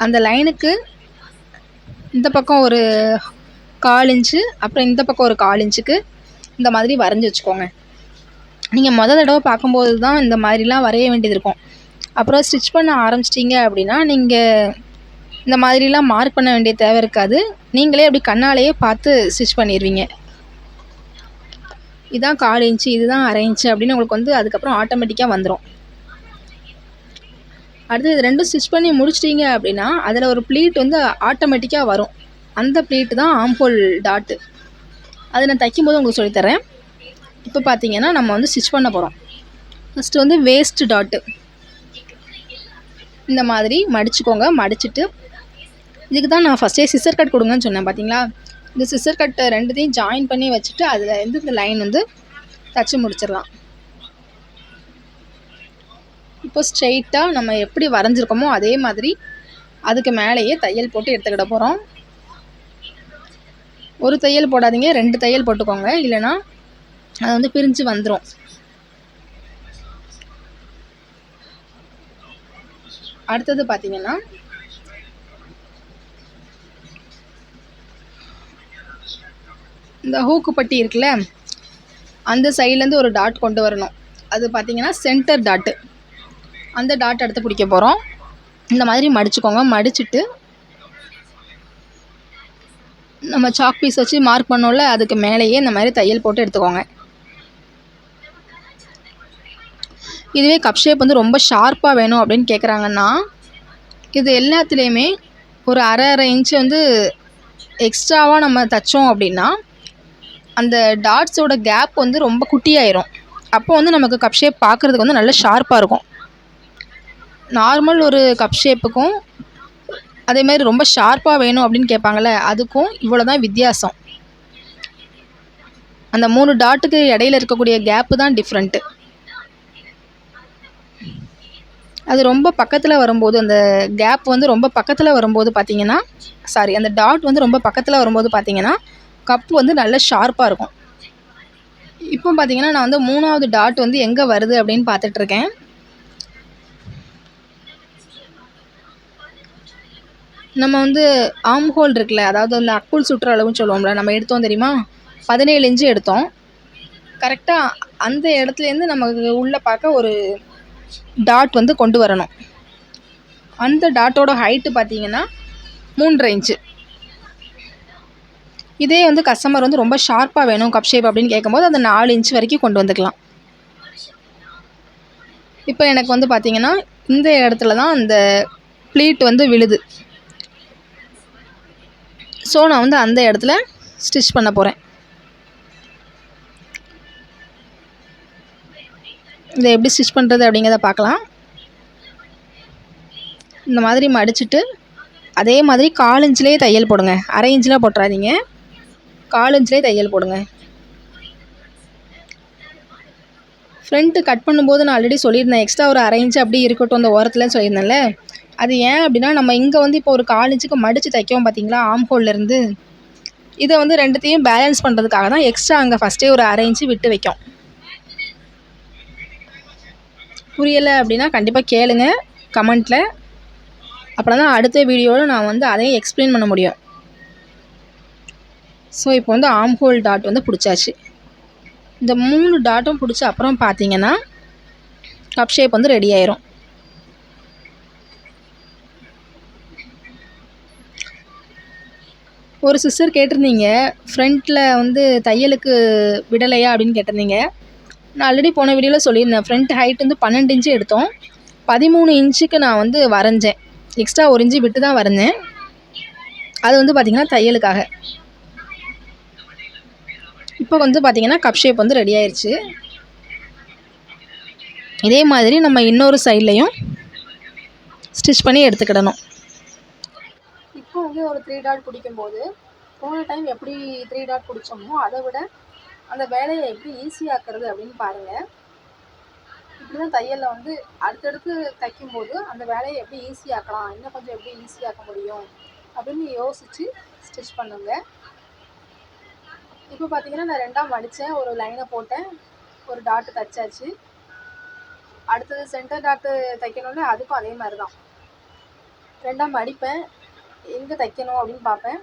அந்த லைனுக்கு இந்த பக்கம் ஒரு 1/4 இன்ச்சு, அப்புறம் இந்த பக்கம் ஒரு 1/4 இன்ச்சுக்கு இந்த மாதிரி வரைஞ்சி வச்சுக்கோங்க. நீங்கள் தடவை பார்க்கும்போது தான் இந்த மாதிரிலாம் வரைய வேண்டியது இருக்கும். அப்புறம் ஸ்டிச் பண்ண ஆரம்பிச்சிட்டிங்க அப்படின்னா நீங்கள் இந்த மாதிரிலாம் மார்க் பண்ண வேண்டிய தேவை இருக்காது. நீங்களே அப்படி கண்ணாலேயே பார்த்து ஸ்டிச் பண்ணிடுவீங்க. இதான் 1/4 இன்ச்சு, இதுதான் 1/2 இன்ச்சு அப்படின்னு உங்களுக்கு வந்து அதுக்கப்புறம் ஆட்டோமேட்டிக்காக வந்துடும். அடுத்து இது 2ம் ஸ்டிச் பண்ணி முடிச்சிட்டிங்க அப்படின்னா அதில் ஒரு ப்ளீட் வந்து ஆட்டோமேட்டிக்காக வரும். அந்த ப்ளீட்டு தான் ஆம்ஹோல் டாட்டு. அது நான் தைக்கும்போது உங்களுக்கு சொல்லித்தரேன். இப்போ பார்த்தீங்கன்னா நம்ம வந்து ஸ்டிச் பண்ண போகிறோம். ஃபஸ்ட்டு வந்து வேஸ்ட் டாட்டு இந்த மாதிரி மடிச்சுக்கோங்க. மடிச்சுட்டு இதுக்கு தான் நான் ஃபஸ்ட்டே சிசர் கட் கொடுங்கன்னு சொன்னேன் பார்த்தீங்களா? இந்த சிசர் கட்டை 2த்தையும் ஜாயின் பண்ணி வச்சுட்டு அதில் இருந்து இந்த லைன் வந்து தச்சு முடிச்சிடலாம். இப்போ ஸ்ட்ரெயிட்டாக நம்ம எப்படி வரைஞ்சிருக்கோமோ அதே மாதிரி அதுக்கு மேலேயே தையல் போட்டு எடுத்துக்கிட போகிறோம். ஒரு தையல் போடாதீங்க, 2 தையல் போட்டுக்கோங்க. இல்லைனா அது வந்து பிரிஞ்சு வந்துடும். அடுத்தது பார்த்தீங்கன்னா இந்த ஹூக்கு பட்டி இருக்குல்ல, அந்த சைட்லேருந்து ஒரு டாட் கொண்டு வரணும். அது பார்த்தீங்கன்னா சென்டர் டாட்டு. அந்த டாட் எடுத்து பிடிக்க போகிறோம். இந்த மாதிரி மடிச்சுக்கோங்க. மடிச்சுட்டு நம்ம சாக் பீஸ் வச்சு மார்க் பண்ணோம்ல, அதுக்கு மேலேயே இந்த மாதிரி தையல் போட்டு எடுத்துக்கோங்க. இதுவே கப் ஷேப் வந்து ரொம்ப ஷார்ப்பாக வேணும் அப்படின்னு கேட்குறாங்கன்னா இது எல்லாத்துலேயுமே ஒரு அரை இன்ச்சு வந்து எக்ஸ்ட்ராவாக நம்ம தைச்சோம் அப்படின்னா அந்த டாட்ஸோட கேப் வந்து ரொம்ப குட்டியாயிரும். அப்போ வந்து நமக்கு கப் ஷேப் பார்க்குறதுக்கு வந்து நல்ல ஷார்ப்பாக இருக்கும். நார்மல் ஒரு கப் ஷேப்புக்கும் அதேமாதிரி ரொம்ப ஷார்ப்பாக வேணும் அப்படின்னு கேட்பாங்கள்ல, அதுக்கும் இவ்வளோ தான் வித்தியாசம். அந்த 3 டாட்டுக்கு இடையில இருக்கக்கூடிய கேப்பு தான் டிஃப்ரெண்ட்டு. அது ரொம்ப பக்கத்தில் வரும்போது அந்த கேப் வந்து ரொம்ப பக்கத்தில் வரும்போது பார்த்தீங்கன்னா அந்த டாட் வந்து ரொம்ப பக்கத்தில் வரும்போது பார்த்தீங்கன்னா கப்பு வந்து நல்ல ஷார்ப்பாக இருக்கும். இப்போ பார்த்தீங்கன்னா நான் வந்து 3வது டாட் வந்து எங்கே வருது அப்படின்னு பார்த்துட்ருக்கேன். நம்ம வந்து ஆம் ஹோல் இருக்குல்ல, அதாவது அந்த அக்குள் சுற்ற அளவுன்னு சொல்லுவோம்ல, நம்ம எடுத்தோம் தெரியுமா? 17 இன்ச்சு எடுத்தோம். கரெக்டாக அந்த இடத்துலேருந்து நமக்கு உள்ளே பார்க்க ஒரு டாட் வந்து கொண்டு வரணும். அந்த டாட்டோட ஹைட்டு பார்த்தீங்கன்னா 3.5 இன்ச்சு. இதே வந்து கஸ்டமர் வந்து ரொம்ப ஷார்ப்பாக வேணும் கப் ஷேப் அப்படின்னு கேட்கும்போது அந்த 4 இன்ச் வரைக்கும் கொண்டு வந்துக்கலாம். இப்போ எனக்கு வந்து பார்த்தீங்கன்னா இந்த இடத்துல தான் அந்த ப்ளீட் வந்து விழுது. ஸோ நான் வந்து அந்த இடத்துல ஸ்டிச் பண்ண போகிறேன். இதை எப்படி ஸ்டிச் பண்ணுறது அப்படிங்கிறத பார்க்கலாம். இந்த மாதிரி மடிச்சுட்டு அதே மாதிரி 1/4 இன்ச்லேயே தையல் போடுங்க. அரை இன்ச்சில் போட்டுறாதீங்க, 1/4 இன்ச்லேயே தையல் போடுங்க. ஃப்ரண்ட்டு கட் பண்ணும்போது நான் ஆல்ரெடி சொல்லியிருந்தேன், எக்ஸ்ட்ரா ஒரு அரை இன்ச்சு அப்படி இருக்கட்டும் அந்த ஓரத்துலன்னு சொல்லியிருந்தேன்ல. அது ஏன் அப்படின்னா நம்ம இங்கே வந்து இப்போ ஒரு 1/4 இன்ச்சுக்கு மடித்து தைக்கவும் பார்த்தீங்களா ஆம் ஹோல்லேருந்து. இதை வந்து 2த்தையும் பேலன்ஸ் பண்ணுறதுக்காக தான் எக்ஸ்ட்ரா அங்கே ஃபஸ்ட்டே ஒரு அரை இன்ச்சு விட்டு வைக்கும். புரியலை அப்படின்னா கண்டிப்பாக கேளுங்க கமெண்ட்டில். அப்புறம் தான் அடுத்த வீடியோவில் நான் வந்து அதையும் எக்ஸ்பிளைன் பண்ண முடியும். ஸோ இப்போ வந்து ஆம் ஹோல் டாட் வந்து பிடிச்சாச்சு. இந்த 3 டாட்டும் பிடிச்ச அப்புறம் பார்த்தீங்கன்னா கப் ஷேப் வந்து ரெடி ஆயிரும். ஒரு சிஸ்டர் கேட்டிருந்தீங்க, ஃப்ரண்ட்டில் வந்து தையலுக்கு விடலையா அப்படின்னு கேட்டிருந்தீங்க. நான் ஆல்ரெடி போன வீடியோவில் சொல்லியிருந்தேன், ஃப்ரண்ட் ஹைட் வந்து 12 இன்ச்சு எடுத்தோம். 13 இன்ச்சுக்கு நான் வந்து வரைஞ்சேன். எக்ஸ்ட்ரா 1 இன்ச்சு விட்டு தான் வரைஞ்சேன். அது வந்து பார்த்திங்கன்னா தையலுக்காக. இப்போ வந்து பார்த்திங்கன்னா கப் ஷேப் வந்து ரெடி ஆயிடுச்சு. இதே மாதிரி நம்ம இன்னொரு சைட்லேயும் ஸ்டிச் பண்ணி எடுத்துக்கிடணும். இப்போ வந்து ஒரு 3 டாட் பிடிக்கும்போது போன டைம் எப்படி 3 டாட் பிடிச்சோமோ அதை விட அந்த வேலையை எப்படி ஈஸியாக்குறது அப்படின்னு பாருங்கள். இப்படி தான் தையலில் வந்து அடுத்தடுத்து தைக்கும்போது அந்த வேலையை எப்படி ஈஸியாக்கலாம், இன்னும் கொஞ்சம் எப்படி ஈஸியாக்க முடியும் அப்படின்னு யோசித்து ஸ்டிச் பண்ணுங்க. இப்போ பார்த்தீங்கன்னா நான் 2ஆக மடித்தேன், ஒரு லைனை போட்டேன், ஒரு டாட்டு தைச்சாச்சு. அடுத்தது சென்டர் டாட்டு தைக்கணும்ல, அதுக்கும் அதே மாதிரி தான் 2ஆக மடிப்பேன், எங்கே தைக்கணும் அப்படின்னு பார்ப்பேன்.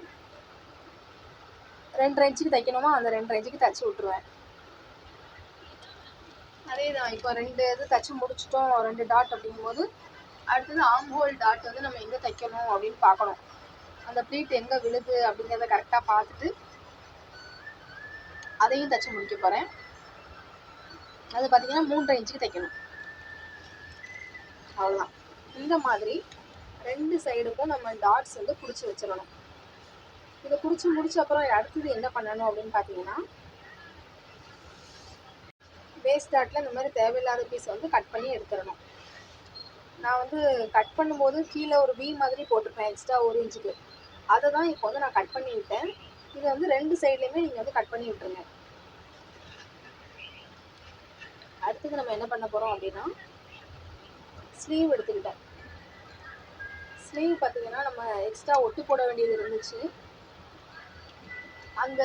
2.5 இன்ச்சுக்கு தைக்கணுமா அந்த 2.5 இன்ச்சுக்கு தைச்சி விட்ருவேன். அதே தான் இப்போ 2 இது தைச்சி முடிச்சிட்டோம், 2 டாட் அப்படிங்கும்போது அடுத்தது ஆம் ஹோல் டாட் வந்து நம்ம எங்கே தைக்கணும் அப்படின்னு பார்க்கணும். அந்த ப்ளீட் எங்கே விழுது அப்படிங்கிறத கரெக்டாக பார்த்துட்டு அதையும் தைச்சி முடிக்க போகிறேன். அது பார்த்தீங்கன்னா 3.5 இன்ச்சுக்கு தைக்கணும். அவ்வளோதான். இந்த மாதிரி 2 சைடுக்கும் நம்ம டாட்ஸ் வந்து பிடிச்சி வச்சிடணும். இதை பிடிச்சி முடிச்ச அப்புறம் அடுத்தது என்ன பண்ணணும் அப்படின்னு பார்த்தீங்கன்னா, வேஸ்ட் டாட்டில் இந்த மாதிரி தேவையில்லாத பீஸை வந்து கட் பண்ணி எடுத்துடணும். நான் வந்து கட் பண்ணும்போது கீழே ஒரு வி மாதிரி போட்டிருப்பேன் எக்ஸ்ட்ரா 1 இன்ச்சுக்கு. அதை தான் இப்போ வந்து நான் கட் பண்ணி விட்டேன். இதை வந்து 2 சைட்லேயுமே நீங்கள் வந்து கட் பண்ணி விட்டுருங்க. அடுத்தது நம்ம என்ன பண்ண போகிறோம் அப்படின்னா, ஸ்லீவ் எடுத்துக்கிட்டேன். ஸ்லீவ் பார்த்தீங்கன்னா நம்ம எக்ஸ்ட்ரா ஒட்டு போட வேண்டியது இருந்துச்சு. அந்த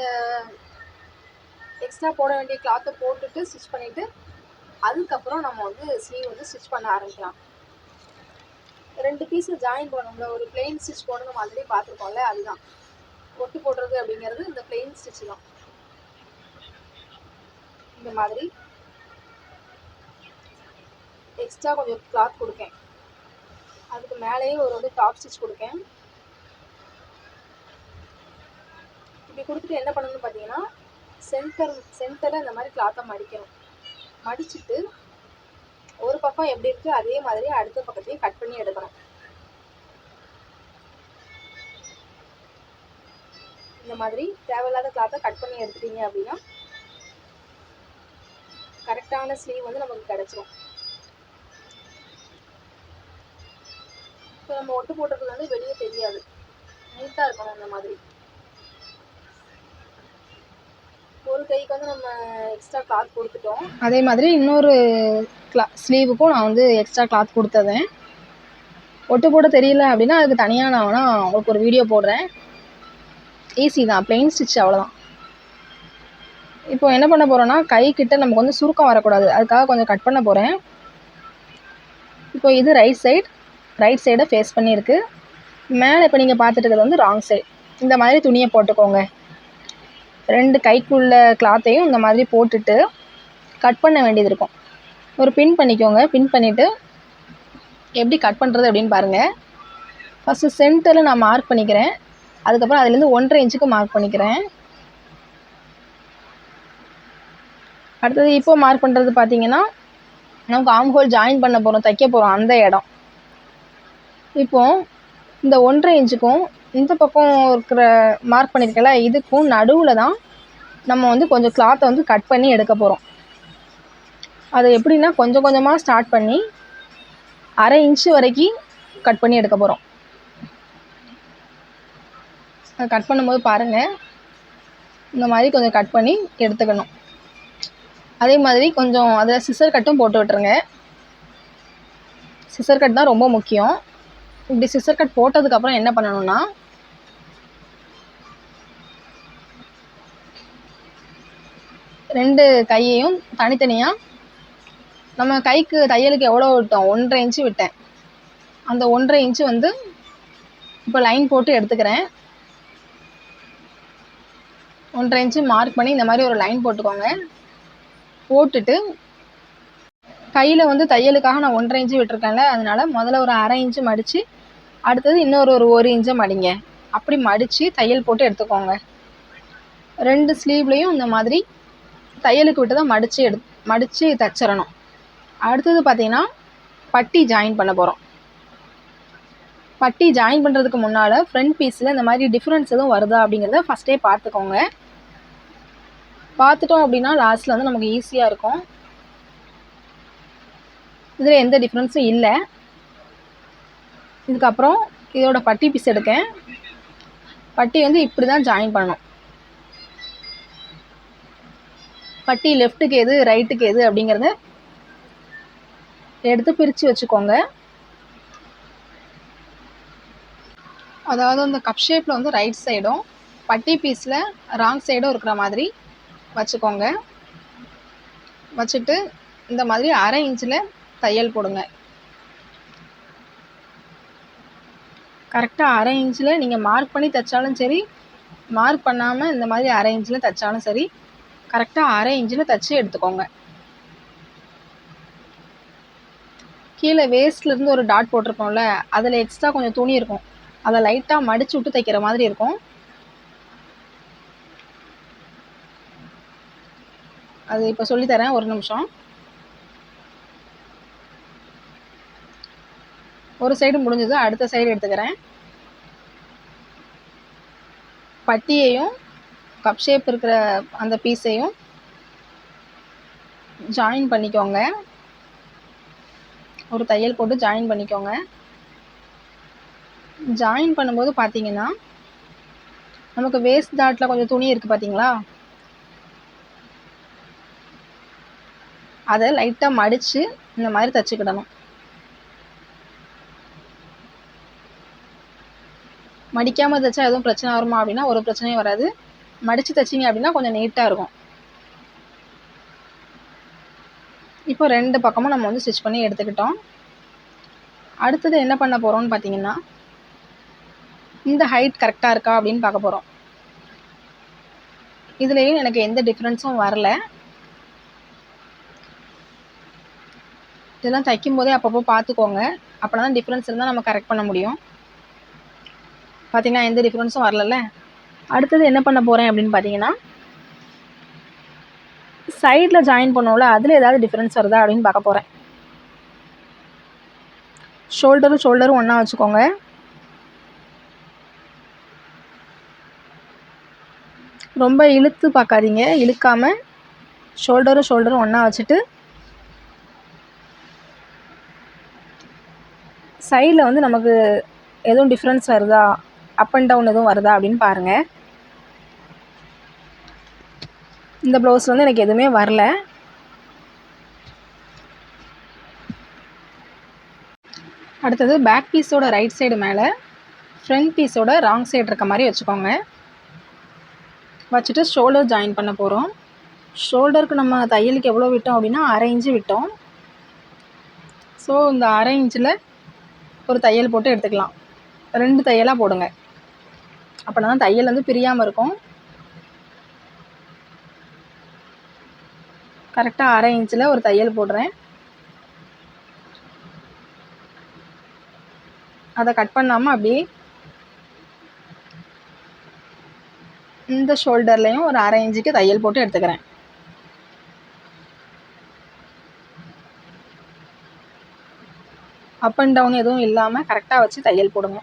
எக்ஸ்ட்ரா போட வேண்டிய கிளாத்தை போட்டுட்டு ஸ்டிச் பண்ணிவிட்டு அதுக்கப்புறம் நம்ம வந்து ஸ்லீவ் வந்து ஸ்டிச் பண்ண ஆரம்பிக்கலாம். 2 பீஸு ஜாயின் பண்ணணும்ல, ஒரு பிளெயின் ஸ்டிச் போடணும் ஆல்ரெடி பார்த்துருக்கோம்ல, அதுதான் ஒட்டு போடுறது அப்படிங்கிறது இந்த பிளெயின் ஸ்டிச் தான். இந்த மாதிரி எக்ஸ்ட்ரா கொஞ்சம் கிளாத் கொடுக்கேன். அதுக்கு மேலேயே ஒரு வந்து டாப் ஸ்டிச் கொடுக்கேன். இப்படி கொடுத்துட்டு என்ன பண்ணணும்னு பார்த்தீங்கன்னா, சென்டரில் இந்த மாதிரி கிளாத்தை மடிக்கணும். மடிச்சுட்டு ஒரு பக்கம் எப்படி இருக்கு அதே மாதிரி அடுத்த பக்கத்தையும் கட் பண்ணி எடுக்கணும். இந்த மாதிரி தேவையில்லாத கிளாத்தை கட் பண்ணி எடுத்துட்டீங்க அப்படின்னா கரெக்டான ஸ்லீவ் வந்து நமக்கு கிடைச்சிடும். இப்போ நம்ம ஒட்டு போட்டது வந்து வெளியே தெரியாது, நீட்டாக இருக்கணும். இந்த மாதிரி ஒரு கைக்கு வந்து நம்ம எக்ஸ்ட்ரா கிளாத் கொடுத்துட்டோம். அதே மாதிரி இன்னொரு ஸ்லீவுக்கும் நான் வந்து எக்ஸ்ட்ரா கிளாத் கொடுத்ததேன். ஒட்டு போட தெரியல அப்படின்னா அதுக்கு தனியாக நான் வேணா உங்களுக்கு ஒரு வீடியோ போடுறேன். ஈஸி தான், பிளெயின் ஸ்டிச், அவ்வளோதான். இப்போ என்ன பண்ண போகிறோன்னா, கை கிட்ட நமக்கு வந்து சுருக்கம் வரக்கூடாது, அதுக்காக கொஞ்சம் கட் பண்ண போகிறேன். இப்போ இது ரைட் சைடை ஃபேஸ் பண்ணியிருக்கு. மேலே இப்போ நீங்கள் பார்த்துட்டு இருக்கிறது வந்து ராங் சைடு. இந்த மாதிரி துணியை போட்டுக்கோங்க. 2 கைக்குள்ள கிளாத்தையும் இந்த மாதிரி போட்டுட்டு கட் பண்ண வேண்டியது இருக்கும். ஒரு பின் பண்ணிக்கோங்க. பின் பண்ணிவிட்டு எப்படி கட் பண்ணுறது அப்படின்னு பாருங்கள். ஃபஸ்ட்டு சென்டரில் நான் மார்க் பண்ணிக்கிறேன். அதுக்கப்புறம் அதுலேருந்து 1.5 இன்ச்சுக்கு மார்க் பண்ணிக்கிறேன். அடுத்தது இப்போ மார்க் பண்ணுறது பார்த்தீங்கன்னா, நமக்கு ஆர்ம் ஹோல் ஜாயின் பண்ண போகிறோம், தைக்க போகிறோம் அந்த இடம். இப்போது இந்த 1.5 இன்ச்சுக்கும் இந்த பக்கம் இருக்கிற மார்க் பண்ணியிருக்கல இதுக்கும் நடுவில் தான் நம்ம வந்து கொஞ்சம் கிளாத்தை வந்து கட் பண்ணி எடுக்க போகிறோம். அது எப்படின்னா கொஞ்சம் கொஞ்சமாக ஸ்டார்ட் பண்ணி 1/2 இன்ச்சு வரைக்கும் கட் பண்ணி எடுக்க போகிறோம். அது கட் பண்ணும்போது பாருங்கள், இந்த மாதிரி கொஞ்சம் கட் பண்ணி எடுத்துக்கணும். அதே மாதிரி கொஞ்சம் அதில் சிசர் கட்டும் போட்டு விட்டுருங்க. சிசர் கட் தான் ரொம்ப முக்கியம். இப்படி சிசர் கட் போட்டதுக்கப்புறம் என்ன பண்ணணும்னா, ரெண்டு கையையும் தனித்தனியாக நம்ம கைக்கு தையலுக்கு எவ்வளோ விட்டோம், 1.5 இன்ச்சு விட்டேன். அந்த 1.5 இன்ச்சு வந்து இப்போ லைன் போட்டு எடுத்துக்கிறேன். 1.5 இன்ச்சு மார்க் பண்ணி இந்த மாதிரி ஒரு லைன் போட்டுக்கோங்க. போட்டுட்டு கையில் வந்து தையலுக்காக நான் 1.5 இன்ச்சு விட்டுருக்கேன்ல, அதனால் முதல்ல ஒரு 1/2 இன்ச்சு மடித்து அடுத்தது இன்னொரு 1 இன்ச்சை மடிங்க. அப்படி மடித்து தையல் போட்டு எடுத்துக்கோங்க. 2 ஸ்லீவ்லேயும் இந்த மாதிரி தையலுக்கு விட்டு தான் மடித்து தைச்சிடணும். அடுத்தது பார்த்திங்கன்னா பட்டி ஜாயின் பண்ண போகிறோம். பட்டி ஜாயின் பண்ணுறதுக்கு முன்னால் ஃப்ரண்ட் பீஸில் இந்த மாதிரி டிஃப்ரென்ஸ் எதுவும் வருதா அப்படிங்கிறத ஃபஸ்ட்டே பார்த்துக்கோங்க. பார்த்துட்டோம் அப்படின்னா லாஸ்ட்டில் வந்து நமக்கு ஈஸியாக இருக்கும். இதில் எந்த டிஃப்ரென்ஸும் இல்லை. இதுக்கப்புறம் இதோட பட்டி பீஸ் எடுக்கேன். பட்டி வந்து இப்படி தான் ஜாயின் பண்ணணும். பட்டி லெஃப்ட்டுக்கு எது ரைட்டுக்கு எது அப்படிங்கிறத எடுத்து பிரித்து வச்சுக்கோங்க. அதாவது அந்த கப் ஷேப்பில் வந்து ரைட் சைடும் பட்டி பீஸில் ராங் சைடும் இருக்கிற மாதிரி வச்சுக்கோங்க. வச்சுட்டு இந்த மாதிரி 1/2 இன்ச்சில் தையல் போடுங்க. கரெக்டாக 1/2 இன்ச்சில் நீங்கள் மார்க் பண்ணி தைச்சாலும் சரி, மார்க் பண்ணாமல் இந்த மாதிரி 1/2 இன்ச்சில் தைச்சாலும் சரி, கரெக்டாக 1/2 இன்ச்சில் தைச்சி எடுத்துக்கோங்க. கீழே வேஸ்ட்லேருந்து ஒரு டாட் போட்டிருக்கோம்ல, அதில் எக்ஸ்ட்ரா கொஞ்சம் துணி இருக்கும், அதை லைட்டாக மடித்து விட்டு தைக்கிற மாதிரி இருக்கும். அது இப்போ சொல்லித்தரேன், ஒரு நிமிஷம். ஒரு சைடு முடிஞ்சது, அடுத்த சைடு எடுத்துக்கிறேன். பட்டியையும் கப் ஷேப் இருக்கிற அந்த பீஸையும் ஜாயின் பண்ணிக்கோங்க. ஒரு தையல் போட்டு ஜாயின் பண்ணிக்கோங்க. ஜாயின் பண்ணும்போது பார்த்தீங்கன்னா நமக்கு வேஸ்ட் டாட்டில் கொஞ்சம் துணி இருக்குது பார்த்தீங்களா, அதை லைட்டாக மடித்து இந்த மாதிரி தைச்சிக்கிடணும். மடிக்காமல் தைச்சா எதுவும் பிரச்சனை வருமா அப்படின்னா ஒரு பிரச்சனையும் வராது. மடித்து தைச்சிங்க அப்படின்னா கொஞ்சம் நீட்டாக இருக்கும். இப்போ 2 பக்கமும் நம்ம வந்து ஸ்டிச் பண்ணி எடுத்துக்கிட்டோம். அடுத்தது என்ன பண்ண போகிறோம்னு பார்த்தீங்கன்னா, இந்த ஹைட் கரெக்டாக இருக்கா அப்படின்னு பார்க்க போகிறோம். இதுலேயும் எனக்கு எந்த டிஃப்ரென்ஸும் வரல. இதெல்லாம் தைக்கும் போதே அப்பப்போ பார்த்துக்கோங்க. அப்படின்னா தான் டிஃப்ரென்ஸ் இருந்தால் நம்ம கரெக்ட் பண்ண முடியும். பார்த்தீங்கன்னா எந்த டிஃப்ரென்ஸும் வரல. அடுத்தது என்ன பண்ண போகிறேன் அப்படின்னு பார்த்தீங்கன்னா, சைடில் ஜாயின் பண்ணோம்ல, அதில் ஏதாவது டிஃப்ரென்ஸ் வருதா அப்படின்னு பார்க்க போகிறேன். ஷோல்டரும் ஒன்றா வச்சுக்கோங்க. ரொம்ப இழுத்து பார்க்காதீங்க. இழுக்காமல் ஷோல்டரும் ஒன்றா வச்சுட்டு சைடில் வந்து நமக்கு எதுவும் டிஃப்ரென்ஸ் வருதா, அப் அண்ட் டவுன் எதுவும் வருதா அப்படின்னு பாருங்கள். இந்த ப்ளவுஸில் வந்து எனக்கு எதுவுமே வரல. அடுத்தது பேக் பீஸோட ரைட் சைடு மேலே ஃப்ரண்ட் பீஸோட ராங் சைடு இருக்க மாதிரி வச்சுக்கோங்க. வச்சுட்டு ஷோல்டர் ஜாயின் பண்ண போகிறோம். ஷோல்டருக்கு நம்ம தையலுக்கு எவ்வளோ விட்டோம் அப்படின்னா 1/2 இன்ச்சு விட்டோம். ஸோ இந்த 1/2 இன்ச்சில் ஒரு தையல் போட்டு எடுத்துக்கலாம். 2 தையலாக போடுங்க. அப்படின்னா தான் தையல் வந்து பிரியாமல் இருக்கும். கரெக்டாக 1/2 இன்ச்சில் ஒரு தையல் போடுறேன். அதை கட் பண்ணாமல் அப்படியே இந்த ஷோல்டர்லேயும் ஒரு 1/2 இன்ச்சுக்கு தையல் போட்டு எடுத்துக்கிறேன். அப் அண்ட் டவுன் எதுவும் இல்லாமல் கரெக்டாக வச்சு தையல் போடுங்க.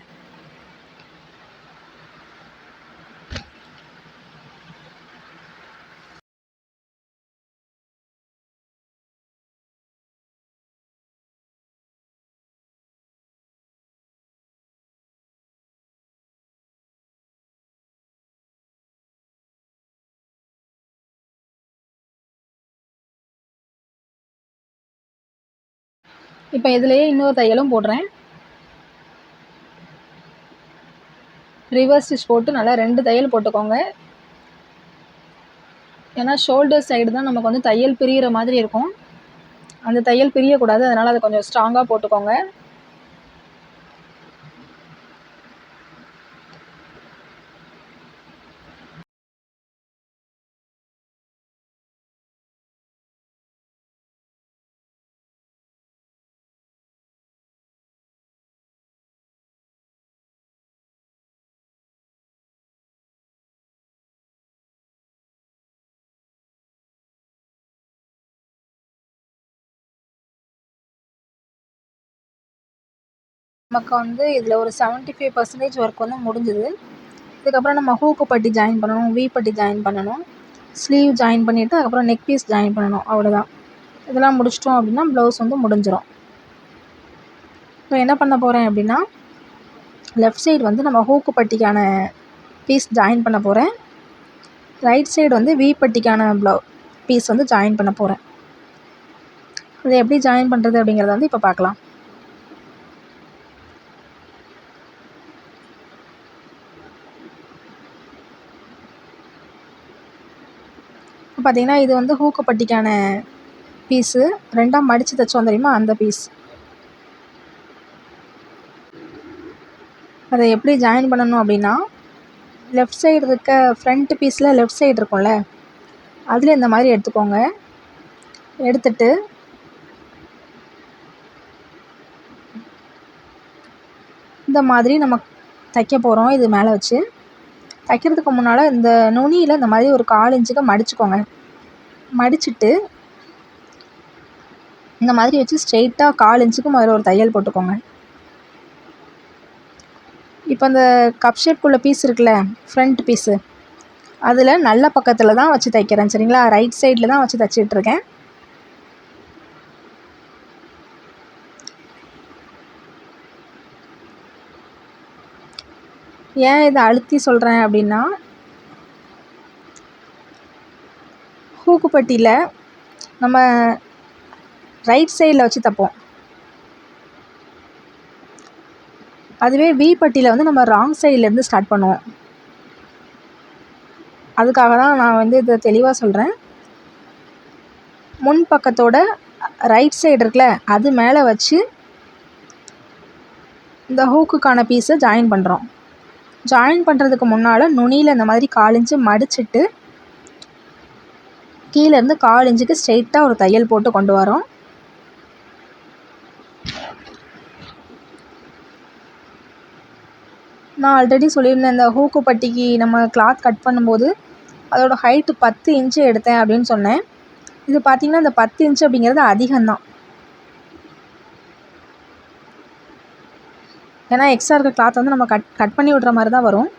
இப்போ இதுலேயே இன்னொரு தையலும் போடுறேன். ரிவர்ஸ் ஸ்டிச் போட்டு நல்லா 2 தையல் போட்டுக்கோங்க. ஏன்னா ஷோல்டர் சைடு தான் நமக்கு வந்து தையல் பிரிகிற மாதிரி இருக்கும். அந்த தையல் பிரியக்கூடாது. அதனால் அதை கொஞ்சம் ஸ்ட்ராங்காக போட்டுக்கோங்க. நமக்கு வந்து இதில் ஒரு 75% ஒர்க் வந்து முடிஞ்சுது. இதுக்கப்புறம் நம்ம ஹூக்கு பட்டி ஜாயின் பண்ணணும், வி பட்டி ஜாயின் பண்ணணும், ஸ்லீவ் ஜாயின் பண்ணிவிட்டு அதுக்கப்புறம் நெக் பீஸ் ஜாயின் பண்ணணும். அவ்வளோதான். இதெல்லாம் முடிச்சிட்டோம் அப்படின்னா ப்ளவுஸ் வந்து முடிஞ்சிடும். இப்போ என்ன பண்ண போகிறேன் அப்படின்னா, லெஃப்ட் சைடு வந்து நம்ம ஹூக்கு பட்டிக்கான பீஸ் ஜாயின் பண்ண போகிறேன். ரைட் சைடு வந்து வி பட்டிக்கான பீஸ் வந்து ஜாயின் பண்ண போகிறேன். இதை எப்படி ஜாயின் பண்ணுறது அப்படிங்கிறத வந்து இப்போ பார்க்கலாம். பார்த்தீங்கன்னா இது வந்து ஹூக்கு பட்டிக்கான பீஸு 2ஆக மடித்து தைச்சோம் தெரியுமா, அந்த பீஸ். அதை எப்படி ஜாயின் பண்ணணும் அப்படின்னா, லெஃப்ட் சைடு இருக்க ஃப்ரண்ட் பீஸில் லெஃப்ட் சைடு இருக்கும்ல, அதில் இந்த மாதிரி எடுத்துக்கோங்க. எடுத்துட்டு இந்த மாதிரி நம்ம தைக்க போகிறோம். இது மேலே வச்சு தைக்கிறதுக்கு முன்னால் இந்த நுனியில் இந்த மாதிரி ஒரு 1/4 இன்ச்சுக்கு மடிச்சுக்கோங்க. மடிச்சுட்டு இந்த மாதிரி வச்சு ஸ்ட்ரெயிட்டாக 1/4 இன்ச்சுக்கு முதல்ல ஒரு தையல் போட்டுக்கோங்க. இப்போ அந்த கப் ஷேப்குள்ளே பீஸ் இருக்குல்ல, ஃப்ரண்ட் பீஸு, அதில் நல்ல பக்கத்தில் தான் வச்சு தைக்கிறேன். சரிங்களா, ரைட் சைடில் தான் வச்சு தைச்சிட்ருக்கேன். ஏன் இதை அழுத்தி சொல்கிறேன் அப்படின்னா, ஹூக்கு பட்டியில் நம்ம ரைட் சைடில் வச்சு தைப்போம். அதுவே வி பட்டியில் வந்து நம்ம ராங் சைட்லேருந்து ஸ்டார்ட் பண்ணுவோம். அதுக்காக தான் நான் வந்து இதை தெளிவாக சொல்கிறேன். முன் பக்கத்தோட ரைட் சைடு இருக்குல்ல, அது மேலே வச்சு இந்த ஹூக்குக்கான பீஸை ஜாயின் பண்ணுறோம். ஜாயின் பண்ணுறதுக்கு முன்னால் நுனியில் இந்த மாதிரி 1/4 இன்ச்சு மடிச்சுட்டு கீழேருந்து 1/4 இன்ச்சுக்கு ஸ்ட்ரெயிட்டாக ஒரு தையல் போட்டு கொண்டு வரோம். நான் ஆல்ரெடி சொல்லியிருந்தேன், இந்த ஹூக்கு பட்டிக்கு நம்ம கிளாத் கட் பண்ணும்போது அதோட ஹைட்டு 10 இன்ச்சு எடுத்தேன் அப்படின்னு சொன்னேன். இது பார்த்திங்கன்னா இந்த 10 இன்ச்சு அப்படிங்கிறது அதிகம்தான். ஏன்னா எக்ஸ்ட்ரா இருக்க கிளாத் வந்து நம்ம கட் பண்ணி விடுற மாதிரி தான் வரும்.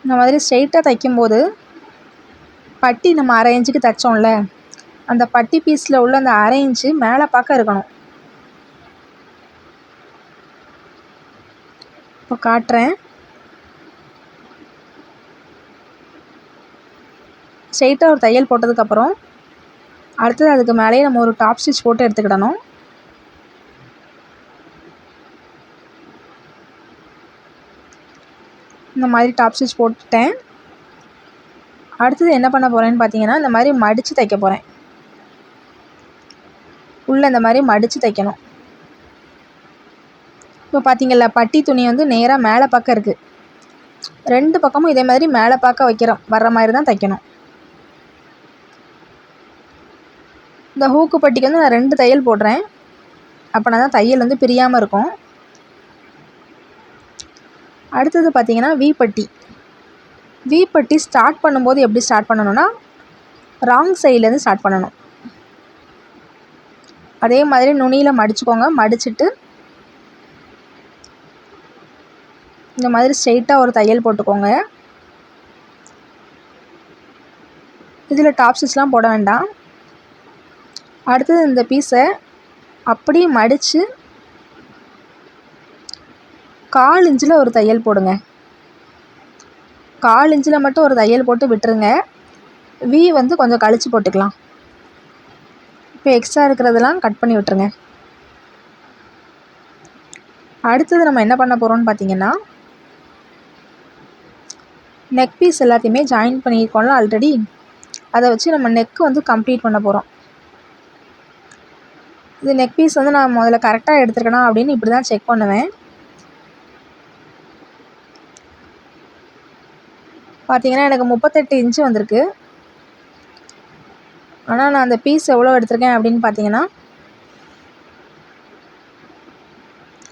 இந்த மாதிரி ஸ்ட்ரெயிட்டாக தைக்கும்போது பட்டி நம்ம 1/2 இன்ச்சுக்கு தைச்சோம்ல, அந்த பட்டி பீஸில் உள்ள அந்த 1/2 இன்ச்சு மேலே பார்க்க இருக்கணும். இப்போ காட்டுறேன். ஸ்ட்ரெயிட்டாக ஒரு தையல் போட்டதுக்கப்புறம் அடுத்தது அதுக்கு மேலேயே நம்ம ஒரு டாப் ஸ்டிச் போட்டு எடுத்துக்கிடணும். இந்த மாதிரி டாப் ஸ்டிச் போட்டுட்டேன். அடுத்தது என்ன பண்ண போகிறேன்னு பார்த்தீங்கன்னா, இந்த மாதிரி மடித்து தைக்க போகிறேன். உள்ளே இந்த மாதிரி மடித்து தைக்கணும். இப்போ பார்த்தீங்கல்ல, பட்டி துணி வந்து நேராக மேலே பக்கம் இருக்குது. 2 பக்கமும் இதே மாதிரி மேலே பார்க்க வர்ற மாதிரி தான் தைக்கணும். இந்த ஹூக்கு பட்டிக்கு வந்து நான் 2 தையல் போடுறேன். அப்படின்னா தான் தையல் வந்து பிரியாமல் இருக்கும். அடுத்தது பார்த்தீங்கன்னா வி பட்டி ஸ்டார்ட் பண்ணும்போது எப்படி ஸ்டார்ட் பண்ணணும்னா, ராங் சைட்லேருந்து ஸ்டார்ட் பண்ணணும். அதே மாதிரி நுனியில் மடிச்சுக்கோங்க. மடிச்சுட்டு இந்த மாதிரி ஸ்ட்ரெயிட்டாக ஒரு தையல் போட்டுக்கோங்க. இதில் டாப் ஸ்டிச்லாம் போட வேண்டாம். அடுத்தது இந்த பீஸை அப்படியே மடித்து 1/4 இன்ச்சில் ஒரு தையல் போடுங்க. 1/4 இன்ச்சில் மட்டும் ஒரு தையல் போட்டு விட்டுருங்க. வி வந்து கொஞ்சம் கழித்து போட்டுக்கலாம். இப்போ எக்ஸ்ட்ரா இருக்கிறதெல்லாம் கட் பண்ணி விட்டுருங்க. அடுத்தது நம்ம என்ன பண்ண போகிறோம்னு பார்த்தீங்கன்னா, நெக் பீஸ் எல்லாத்தையுமே ஜாயின் பண்ணியிருக்கோம்ல ஆல்ரெடி, அதை வச்சு நம்ம நெக்கு வந்து கம்ப்ளீட் பண்ண போகிறோம். இது நெக் பீஸ் வந்து நான் முதல்ல கரெக்டாக எடுத்துருக்கேனா அப்படின்னு இப்படி தான் செக் பண்ணுவேன். பார்த்தீங்கன்னா எனக்கு 38 இன்ச்சு வந்திருக்கு. ஆனால் நான் அந்த பீஸ் எவ்வளோ எடுத்திருக்கேன் அப்படின்னு பார்த்தீங்கன்னா,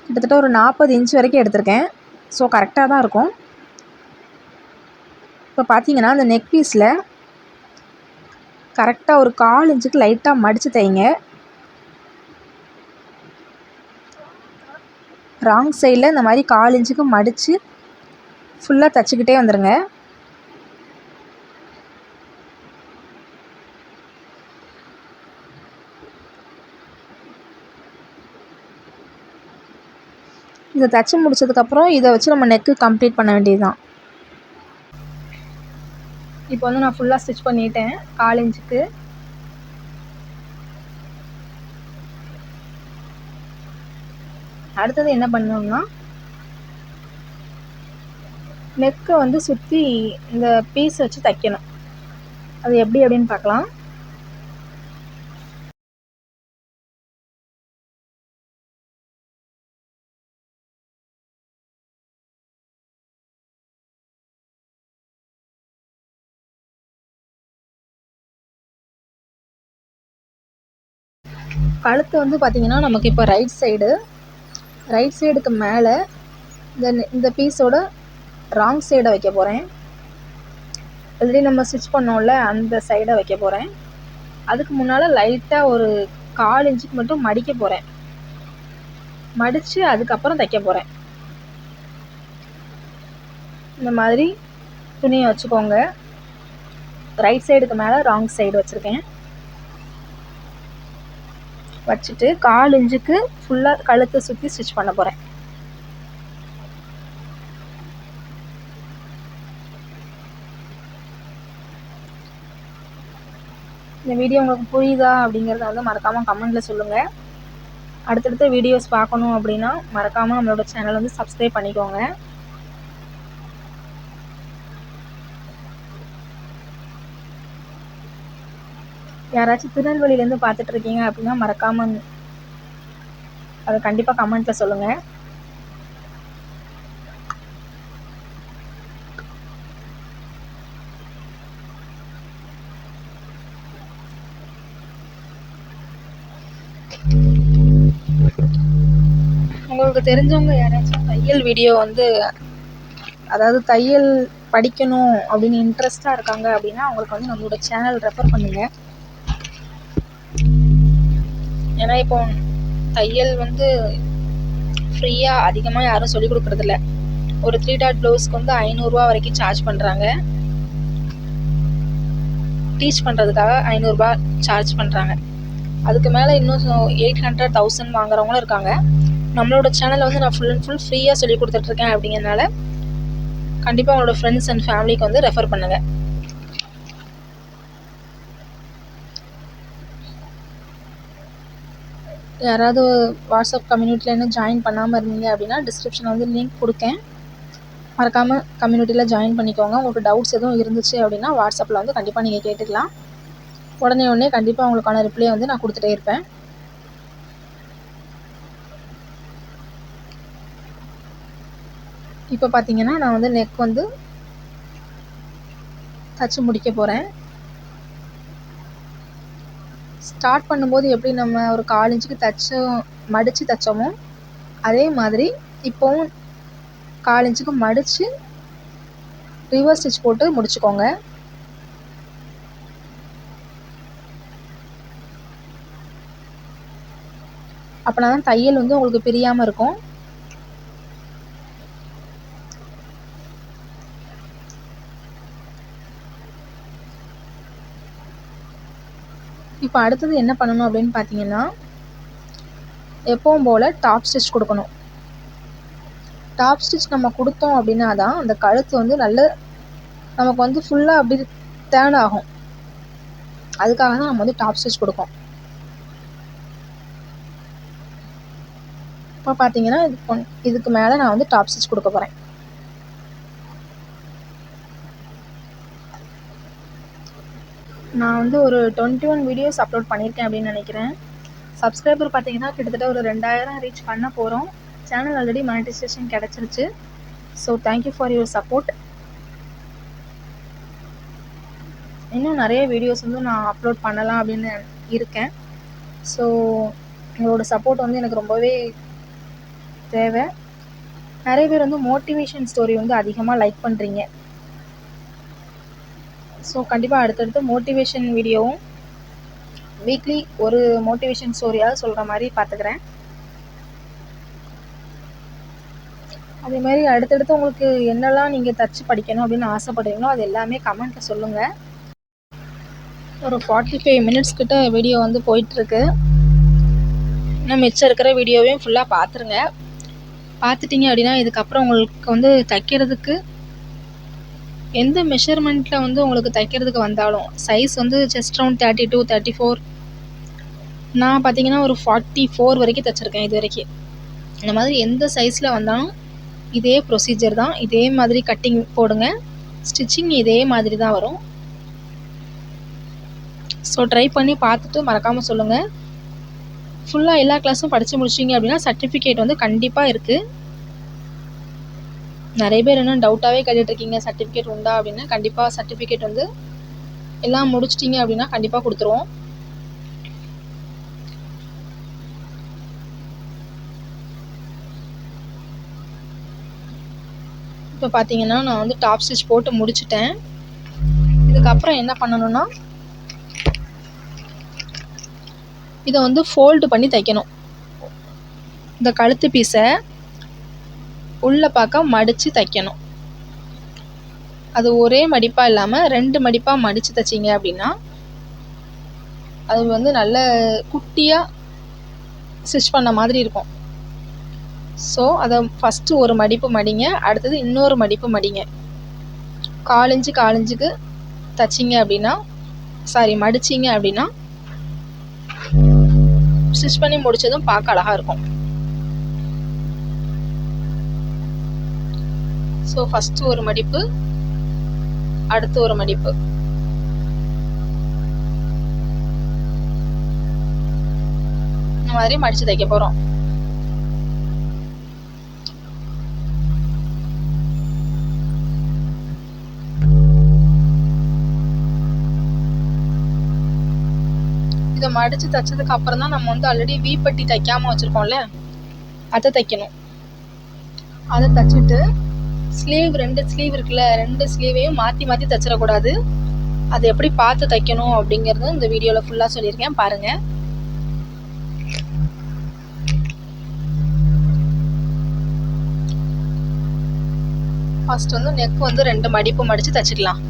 கிட்டத்தட்ட ஒரு 40 இன்ச் வரைக்கும் எடுத்திருக்கேன். ஸோ கரெக்டாக தான் இருக்கும். இப்போ பார்த்தீங்கன்னா அந்த நெக் பீஸில் கரெக்டாக ஒரு 1/4 இன்ச்சுக்கு லைட்டாக மடித்து தைங்க. ராங் சைடில் இந்த மாதிரி 1/4 இன்ச்சுக்கு மடித்து ஃபுல்லாக தைச்சிக்கிட்டே வந்துடுங்க. இதை தைச்சி முடிச்சதுக்கப்புறம் இதை வச்சு நம்ம நெக்கு கம்ப்ளீட் பண்ண வேண்டியது தான். இப்போ வந்து நான் ஃபுல்லாக ஸ்டிச் பண்ணிட்டேன் 1/4 இன்ச்சுக்கு. அடுத்தது என்ன பண்ணணும்னா, நெக்கை வந்து சுற்றி இந்த பீஸ் வச்சு தைக்கணும். அது எப்படி அப்படின்னு பார்க்கலாம். கழுத்து வந்து பார்த்திங்கன்னா நமக்கு இப்போ ரைட் சைடுக்கு மேலே இந்த பீஸோட ராங் சைடை வைக்க போகிறேன். ஆல்ரெடி நம்ம ஸ்டிச் பண்ணோம்ல அந்த சைடை வைக்க போகிறேன். அதுக்கு முன்னால் லைட்டாக ஒரு 1/4 இன்ச்சுக்கு மட்டும் மடிக்க போகிறேன். மடித்து அதுக்கப்புறம் தைக்க போகிறேன். இந்த மாதிரி துணியை வச்சுக்கோங்க. ரைட் சைடுக்கு மேலே ராங் சைடு வச்சுருக்கேன். வச்சுட்டு 1/4 இன்ச்சுக்கு ஃபுல்லாக கழுத்தை சுற்றி ஸ்டிச் பண்ண போகிறேன். இந்த வீடியோ உங்களுக்கு புரியுதா அப்படிங்கிறத வந்து மறக்காமல் கமெண்ட்டில் சொல்லுங்கள். அடுத்தடுத்த வீடியோஸ் பார்க்கணும் அப்படின்னா மறக்காமல் நம்மளோட சேனல் வந்து சப்ஸ்கிரைப் பண்ணிக்கோங்க. யாராச்சும் திருநெல்வேலியிலேருந்து பார்த்துட்ருக்கீங்க அப்படின்னா மறக்காமல் அதை கண்டிப்பாக கமெண்ட்டில் சொல்லுங்கள். உங்களுக்கு தெரிஞ்சவங்க யாராச்சும் தையல் வீடியோ வந்து அதாவது தையல் படிக்கணும் அப்படின்னு இன்ட்ரெஸ்டாக இருக்காங்க அப்படின்னா அவங்களுக்கு வந்து நம்மளோட சேனல் ரெஃபர் பண்ணுங்கள். ஏன்னா இப்போ தையல் வந்து ஃப்ரீயாக அதிகமாக யாரும் சொல்லிக் கொடுக்குறதில்ல. ஒரு 3 டாட் ப்ளவுஸ்க்கு வந்து 500 ரூபா வரைக்கும் சார்ஜ் பண்ணுறாங்க. டீச் பண்ணுறதுக்காக 500 ரூபா சார்ஜ் பண்ணுறாங்க. அதுக்கு மேலே இன்னும் 800, 1000 வாங்குறவங்களும் இருக்காங்க. நம்மளோட சேனலில் வந்து நான் ஃபுல் அண்ட் ஃபுல் ஃப்ரீயாக சொல்லி கொடுத்துட்ருக்கேன். அப்படிங்கிறனால கண்டிப்பாக உங்களோட ஃப்ரெண்ட்ஸ் அண்ட் ஃபேமிலிக்கு வந்து ரெஃபர் பண்ணுங்கள். யாராவது வாட்ஸ்அப் கம்யூனிட்டியில் இன்னும் ஜாயின் பண்ணாமல் இருந்தீங்க அப்படின்னா டிஸ்கிரிப்ஷனில் வந்து லிங்க் கொடுக்கேன். மறக்காமல் கம்யூனிட்டியில் ஜாயின் பண்ணிக்கோங்க. உங்களுக்கு டவுட்ஸ் எதுவும் இருந்துச்சு அப்படின்னா வாட்ஸ்அப்பில் வந்து கண்டிப்பாக நீங்கள் கேட்டுக்கலாம். உடனே கண்டிப்பாக உங்களுக்கான ரிப்ளை வந்து நான் கொடுத்துட்டே இருப்பேன். இப்போ பார்த்தீங்கன்னா நான் வந்து நெக் வந்து தச்சு முடிக்க போகிறேன். ஸ்டார்ட் பண்ணும்போது எப்படி நம்ம ஒரு 1/4 இன்ச்சுக்கு மடித்து தைச்சோமோ அதே மாதிரி இப்போவும் 1/4 இன்ச்சுக்கு மடித்து ரிவர்ஸ் ஸ்டிச் போட்டு முடிச்சுக்கோங்க. அப்படின்னா தான் தையல் வந்து உங்களுக்கு பிரியாமல் இருக்கும். இப்போ அடுத்தது என்ன பண்ணணும் அப்படின்னு பார்த்தீங்கன்னா எப்பவும் போல் டாப் ஸ்டிச் கொடுக்கணும். டாப் ஸ்டிச் நம்ம கொடுத்தோம் அப்படின்னா தான் அந்த கழுத்து வந்து நமக்கு வந்து ஃபுல்லாக அப்படி டேர்ன் ஆகும். அதுக்காக தான் நம்ம வந்து டாப் ஸ்டிச் கொடுப்போம். இப்போ பார்த்தீங்கன்னா இதுக்கு மேலே நான் வந்து டாப் ஸ்டிச் கொடுக்க போகிறேன். நான் வந்து ஒரு 21 வீடியோஸ் அப்லோட் பண்ணியிருக்கேன் அப்படின்னு நினைக்கிறேன். சப்ஸ்கிரைபர் பார்த்தீங்கன்னா கிட்டத்தட்ட ஒரு 2000 ரீச் பண்ண போகிறோம். சேனல் ஆல்ரெடி மானிட்டைசேஷன் கிடச்சிருச்சு. So thank you for your support. இன்னும் நிறைய வீடியோஸ் வந்து நான் அப்லோட் பண்ணலாம் அப்படின்னு இருக்கேன். ஸோ உங்களோட சப்போர்ட் வந்து எனக்கு ரொம்பவே தேவை. நிறைய பேர் வந்து மோட்டிவேஷன் ஸ்டோரி வந்து அதிகமாக லைக் பண்ணுறீங்க. ஸோ கண்டிப்பாக அடுத்தடுத்து மோட்டிவேஷன் வீடியோவும் வீக்லி ஒரு மோட்டிவேஷன் ஸ்டோரியாவது சொல்கிற மாதிரி பார்த்துக்கிறேன். அதே மாதிரி அடுத்தடுத்து உங்களுக்கு என்னெல்லாம் நீங்கள் தச்சு படிக்கணும் அப்படின்னு ஆசைப்படுறீங்களோ அது எல்லாமே கமெண்ட்டில் சொல்லுங்கள். ஒரு 45 மினிட்ஸ் கிட்ட வீடியோ வந்து போயிட்டுருக்கு. இன்னும் மிச்சம் இருக்கிற வீடியோவையும் ஃபுல்லாக பார்த்துருங்க. பார்த்துட்டிங்க அப்படின்னா இதுக்கப்புறம் உங்களுக்கு வந்து தைக்கிறதுக்கு எந்த மெஷர்மெண்ட்டில் வந்து உங்களுக்கு தைக்கிறதுக்கு வந்தாலும் சைஸ் வந்து செஸ்ட் ரவுண்ட் 32, 34 நான் பார்த்தீங்கன்னா ஒரு 44 வரைக்கும் தைச்சிருக்கேன் இது வரைக்கும். இந்த மாதிரி எந்த சைஸில் வந்தாலும் இதே ப்ரொசீஜர் தான். இதே மாதிரி கட்டிங் போடுங்க. ஸ்டிச்சிங் இதே மாதிரி தான் வரும். ஸோ ட்ரை பண்ணி பார்த்துட்டு மறக்காமல் சொல்லுங்கள். ஃபுல்லாக எல்லா கிளாஸும் படித்து முடிச்சிங்க அப்படின்னா சர்டிஃபிகேட் வந்து கண்டிப்பாக இருக்குது. நிறைய பேர் இன்னும் டவுட்டாகவே கேட்டுட்ருக்கீங்க சர்டிஃபிகேட் உண்டா அப்படின்னா. கண்டிப்பாக சர்டிஃபிகேட் வந்து எல்லாம் முடிச்சிட்டிங்க அப்படின்னா கண்டிப்பாக கொடுத்துருவோம். இப்போ பார்த்தீங்கன்னா நான் வந்து டாப் ஸ்டிச் போட்டு முடிச்சிட்டேன். இதுக்கப்புறம் என்ன பண்ணணும்னா இதை வந்து ஃபோல்டு பண்ணி தைக்கணும். இந்த கழுத்து பீஸை உள்ள பார்க்க மடித்து தைக்கணும். அது ஒரே மடிப்பாக இல்லாமல் 2 மடிப்பாக மடித்து தைச்சிங்க அப்படின்னா அது வந்து நல்ல குட்டியாக ஸ்டிச் பண்ண மாதிரி இருக்கும். ஸோ அதை ஃபஸ்ட்டு ஒரு மடிப்பு மடிங்க, அடுத்தது இன்னொரு மடிப்பு மடிங்க. 1/4 இன்ச்சு 1/4 இன்ச்சுக்கு தைச்சிங்க அப்படின்னா மடிச்சிங்க அப்படின்னா ஸ்டிச் பண்ணி முடித்ததும் பார்க்க அழகாக இருக்கும். ஸோ ஃபஸ்ட்டு ஒரு மடிப்பு, அடுத்து ஒரு மடிப்பு. இந்த மாதிரி மடித்து தைக்க போகிறோம். இதை மடித்து தைச்சதுக்கு அப்புறம் தான் நம்ம வந்து ஆல்ரெடி வீப்பட்டி தைக்காமல் வச்சுருக்கோம்ல, அதை தைக்கணும். அதை தைச்சிட்டு ஸ்லீவ் 2 ஸ்லீவ் இருக்குல்ல, 2 ஸ்லீவையும் மாற்றி மாற்றி தைச்சிடக்கூடாது. அதை எப்படி பார்த்து தைக்கணும் அப்படிங்கிறது இந்த வீடியோவில் ஃபுல்லாக சொல்லியிருக்கேன், பாருங்கள். ஃபர்ஸ்ட் வந்து நெக் வந்து 2 மடிப்பு மடித்து தைச்சிக்கலாம்.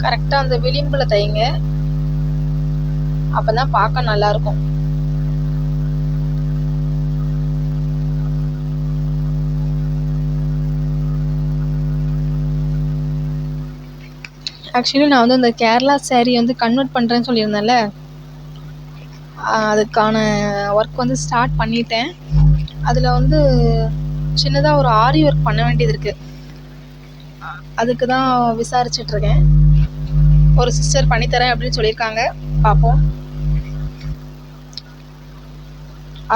கரெக்டாக அந்த விளிம்பில் தைங்க, அப்போ தான் பார்க்க நல்லாயிருக்கும். ஆக்சுவலி நான் வந்து அந்த கேரளா சேரீ வந்து கன்வெர்ட் பண்ணுறேன்னு சொல்லியிருந்தேன்ல, அதுக்கான ஒர்க் வந்து ஸ்டார்ட் பண்ணிட்டேன். அதில் வந்து சின்னதாக ஒரு ஆரி ஒர்க் பண்ண வேண்டியது இருக்குது. அதுக்கு தான் விசாரிச்சிட்ருக்கேன். ஒரு சிஸ்டர் பண்ணித்தரேன் அப்படின்னு சொல்லியிருக்காங்க, பார்ப்போம்.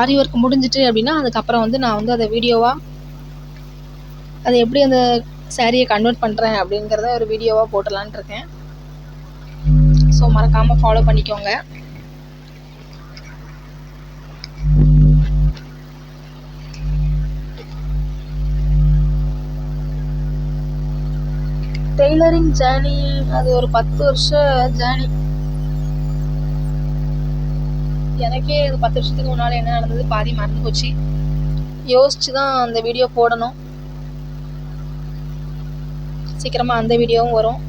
ஆரி ஒர்க் முடிஞ்சிட்டு அப்படின்னா அதுக்கப்புறம் வந்து நான் வந்து அதை வீடியோவாக அதை எப்படி அந்த சாரியை கன்வெர்ட் பண்ணுறேன் அப்படிங்கிறத ஒரு வீடியோவாக போட்டலான்னு இருக்கேன். ஸோ மறக்காமல் ஃபாலோ பண்ணிக்கோங்க. டெய்லரிங் ஜேர்னி அது ஒரு 10 வருஷ ஜேர்னி. எனக்கே 10 வருஷத்துக்கு முன்னால் என்ன நடந்தது பாதி மறந்து போச்சு. யோசிச்சு தான் அந்த வீடியோ போடணும். சீக்கிரமாக அந்த வீடியோவும் வரும்.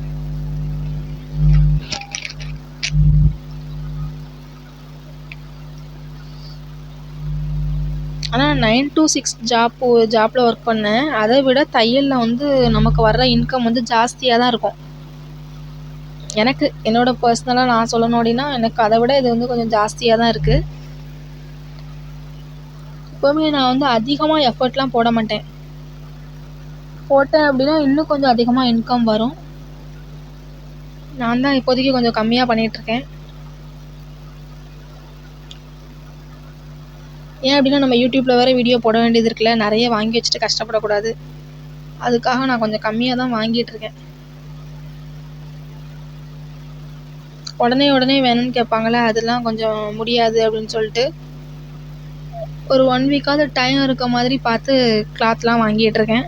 ஆனால் 9 to 6 ஜாப்பில் ஒர்க் பண்ணேன். அதை விட தையலில் வந்து நமக்கு வர்ற இன்கம் வந்து ஜாஸ்தியாக தான் இருக்கும். எனக்கு என்னோடய பர்சனலாக நான் சொல்லணும் அப்படின்னா எனக்கு அதை விட இது வந்து கொஞ்சம் ஜாஸ்தியாக தான் இருக்குது. எப்போவுமே நான் வந்து அதிகமாக எஃபர்ட்லாம் போட மாட்டேன். போட்டேன் அப்படின்னா இன்னும் கொஞ்சம் அதிகமாக இன்கம் வரும். நான் தான் இப்போதைக்கு கொஞ்சம் கம்மியாக பண்ணிகிட்ருக்கேன். ஏன் அப்படின்னா நம்ம யூடியூப்பில் வேறு வீடியோ போட வேண்டியது இருக்குல்ல, நிறைய வாங்கி வச்சுட்டு கஷ்டப்படக்கூடாது. அதுக்காக நான் கொஞ்சம் கம்மியாக தான் வாங்கிட்டுருக்கேன். உடனே வேணும்னு கேட்பாங்களே, அதெல்லாம் கொஞ்சம் முடியாது அப்படின்னு சொல்லிட்டு ஒரு 1 வீக்காவது டைம் இருக்க மாதிரி பார்த்து கிளாத்லாம் வாங்கிட்டுருக்கேன்.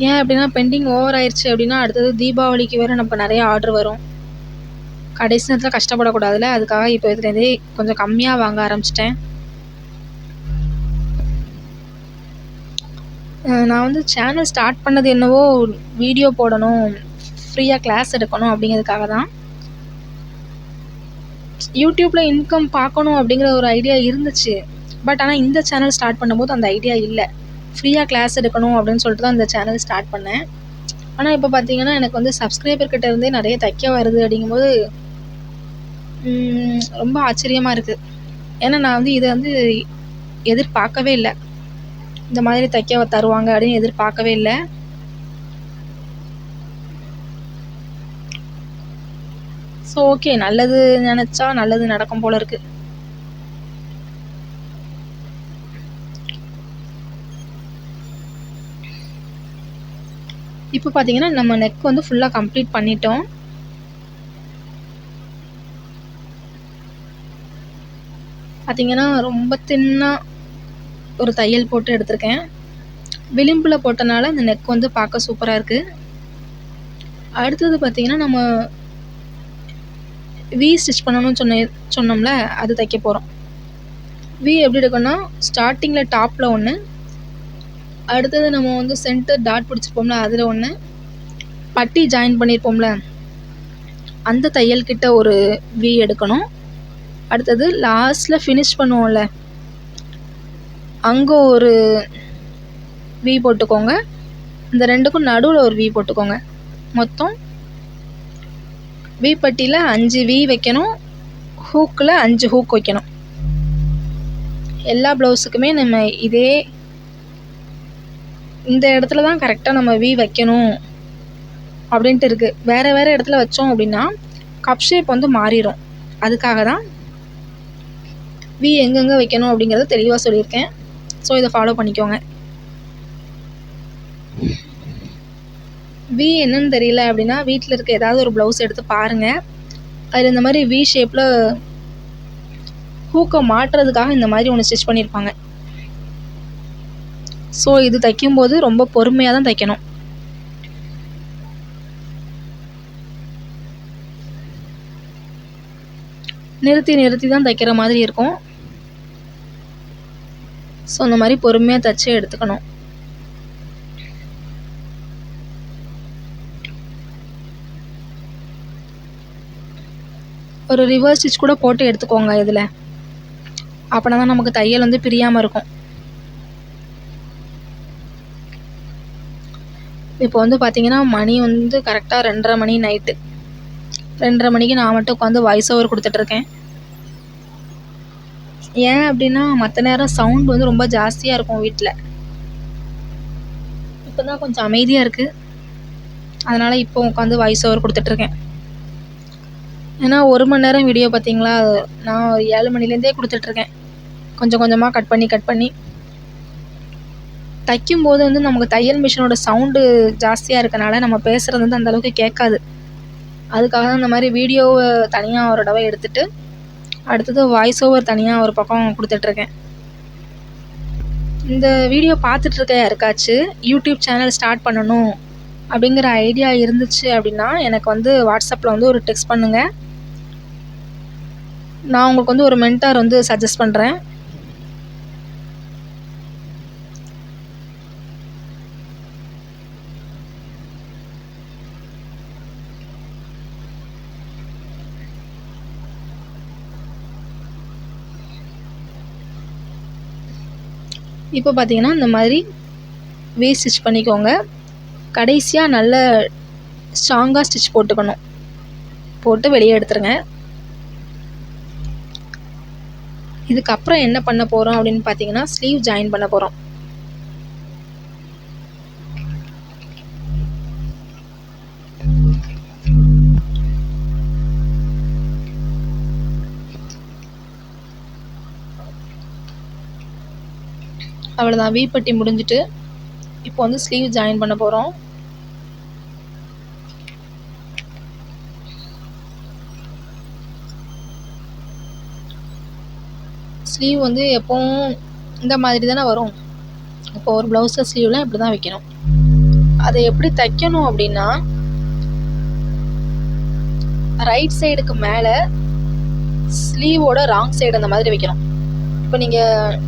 ஏன் அப்படின்னா பெண்டிங் ஓவர் ஆயிடுச்சு அப்படின்னா அடுத்தது தீபாவளிக்கு வேறு நமக்கு நிறைய ஆர்டர் வரும். கடைசி நேரத்தில் கஷ்டப்படக்கூடாதுல்ல, அதுக்காக இப்போ இதுலேருந்தே கொஞ்சம் கம்மியாக வாங்க ஆரம்பிச்சிட்டேன். நான் வந்து சேனல் ஸ்டார்ட் பண்ணது என்னவோ வீடியோ போடணும், ஃப்ரீயாக கிளாஸ் எடுக்கணும் அப்படிங்கிறதுக்காக தான். யூடியூப்பில் இன்கம் பார்க்கணும் அப்படிங்கிற ஒரு ஐடியா இருந்துச்சு. பட் ஆனால் இந்த சேனல் ஸ்டார்ட் பண்ணும்போது அந்த ஐடியா இல்லை. ஃப்ரீயாக கிளாஸ் எடுக்கணும் அப்படின்னு சொல்லிட்டு தான் இந்த சேனல் ஸ்டார்ட் பண்ணேன். ஆனால் இப்போ பார்த்தீங்கன்னா எனக்கு வந்து சப்ஸ்கிரைபர்கிட்ட இருந்தே நிறைய தைக்க வருது அப்படிங்கும்போது ரொம்ப ஆச்சரியமாக இருக்குது. ஏன்னா நான் வந்து இதை வந்து எதிர்பார்க்கவே இல்லை. இந்த மாதிரி தைக்க தருவாங்க அப்படின்னு எதிர்பார்க்கவே இல்லை. ஸோ ஓகே, நல்லது நினச்சா நல்லது நடக்கும் போல இருக்குது. இப்போ பார்த்தீங்கன்னா நம்ம நெக் வந்து ஃபுல்லாக கம்ப்ளீட் பண்ணிட்டோம். பார்த்திங்கன்னா ரொம்ப தின்னாக ஒரு தையல் போட்டு எடுத்திருக்கேன். விளிம்பில் போட்டனால இந்த நெக் வந்து பார்க்க சூப்பராக இருக்குது. அடுத்தது பார்த்திங்கன்னா நம்ம வி ஸ்டிச் பண்ணணும்னு சொன்னோம்ல, அது தைக்க போகிறோம். வி எப்படி எடுக்கணும்னா, ஸ்டார்டிங்கில் டாப்பில் ஒன்று, அடுத்தது நம்ம வந்து சென்டர் டாட் பிடிச்சிருப்போம்ல அதில் ஒன்று, பட்டி ஜாயின் பண்ணியிருப்போம்ல அந்த தையல் கிட்ட ஒரு வி எடுக்கணும். அடுத்தது லாஸ்ட்டில் ஃபினிஷ் பண்ணுவோம்ல அங்கே ஒரு வி போட்டுக்கோங்க. இந்த ரெண்டுக்கும் நடுவில் ஒரு வி போட்டுக்கோங்க. மொத்தம் வி பட்டியில் 5 வி வைக்கணும். ஹூக்கில் 5 ஹூக் வைக்கணும். எல்லா ப்ளவுஸுக்குமே நம்ம இந்த இடத்துல தான் கரெக்டாக நம்ம வி வைக்கணும் அப்படின்ட்டு இருக்குது. வேறு வேறு இடத்துல வச்சோம் அப்படின்னா கப் ஷேப் வந்து மாறிடும். அதுக்காக தான் வி எங்கெங்கே வைக்கணும் அப்படிங்கிறத தெளிவாக சொல்லியிருக்கேன். ஸோ இதை ஃபாலோ பண்ணிக்கோங்க. வி என்னன்னு தெரியல அப்படின்னா வீட்டில் இருக்க ஏதாவது ஒரு ப்ளவுஸ் எடுத்து பாருங்கள். அதில் இந்த மாதிரி வி ஷேப்பில் ஹூக்கை மாட்டுறதுக்காக இந்த மாதிரி ஒன்று ஸ்டிச் பண்ணியிருப்பாங்க. ஸோ இது தைக்கும்போது ரொம்ப பொறுமையாக தான் தைக்கணும். நிறுத்தி நிறுத்தி தான் தைக்கிற மாதிரி இருக்கும். ஸோ அந்த மாதிரி பொறுமையாக தைச்சி எடுத்துக்கணும். ஒரு ரிவர்ஸ் ஸ்டிச் கூட போட்டு எடுத்துக்கோங்க இதில். அப்படின்னா தான் நமக்கு தையல் வந்து பிரியாமல் இருக்கும். இப்போ வந்து பார்த்திங்கன்னா மணி வந்து கரெக்டாக 2:30 மணி நைட்டு. 2:30 மணிக்கு நான் மட்டும் உட்காந்து வாய்ஸ் ஓவர் கொடுத்துட்ருக்கேன். ஏன் அப்படின்னா மற்ற நேரம் சவுண்ட் வந்து ரொம்ப ஜாஸ்தியாக இருக்கும் வீட்டில். இப்போ தான் கொஞ்சம் அமைதியாக இருக்குது. அதனால் இப்போ உட்காந்து வாய்ஸ் ஓவர் கொடுத்துட்ருக்கேன். ஏன்னா 1 மணி நேரம் வீடியோ பார்த்திங்களா, நான் 7 மணிலேருந்தே கொடுத்துட்ருக்கேன். கொஞ்சம் கொஞ்சமாக கட் பண்ணி தைக்கும்போது வந்து நமக்கு தையல் மிஷினோட சவுண்டு ஜாஸ்தியாக இருக்கனால நம்ம பேசுகிறது வந்து அந்தளவுக்கு கேட்காது. அதுக்காக தான் இந்த மாதிரி வீடியோவை தனியாக ஒரு தடவை எடுத்துகிட்டு அடுத்தது வாய்ஸ் ஓவர் தனியாக ஒரு பக்கம் கொடுத்துட்ருக்கேன். இந்த வீடியோ பார்த்துட்ருக்க யாருக்காச்சும் யூடியூப் சேனல் ஸ்டார்ட் பண்ணணும் அப்படிங்கிற ஐடியா இருந்துச்சு அப்படின்னா எனக்கு வந்து வாட்ஸ்அப்பில் வந்து ஒரு டெக்ஸ்ட் பண்ணுங்கள். நான் உங்களுக்கு வந்து ஒரு மென்டார் வந்து சஜஸ்ட் பண்ணுறேன். இப்போ பார்த்தீங்கன்னா இந்த மாதிரி வி ஸ்டிச் பண்ணிக்கோங்க. கடைசியாக நல்ல ஸ்ட்ராங்காக ஸ்டிச் போட்டுக்கணும். போட்டு வெளியே எடுத்துருங்க. இதுக்கப்புறம் என்ன பண்ண போகிறோம் அப்படின்னு பார்த்தீங்கன்னா ஸ்லீவ் ஜாயின் பண்ண போகிறோம். அவ்வளோதான், வி பட்டி முடிஞ்சிட்டு இப்போ வந்து ஸ்லீவ் ஜாயின் பண்ண போகிறோம். ஸ்லீவ் வந்து எப்போவும் இந்த மாதிரி தானே வரும். இப்போ ஒரு ப்ளவுஸில் ஸ்லீவ்லாம் இப்படி தான் வைக்கணும். அதை எப்படி தைக்கணும் அப்படின்னா ரைட் சைடுக்கு மேலே ஸ்லீவோட ராங் சைடு அந்த மாதிரி வைக்கணும். இப்போ நீங்கள்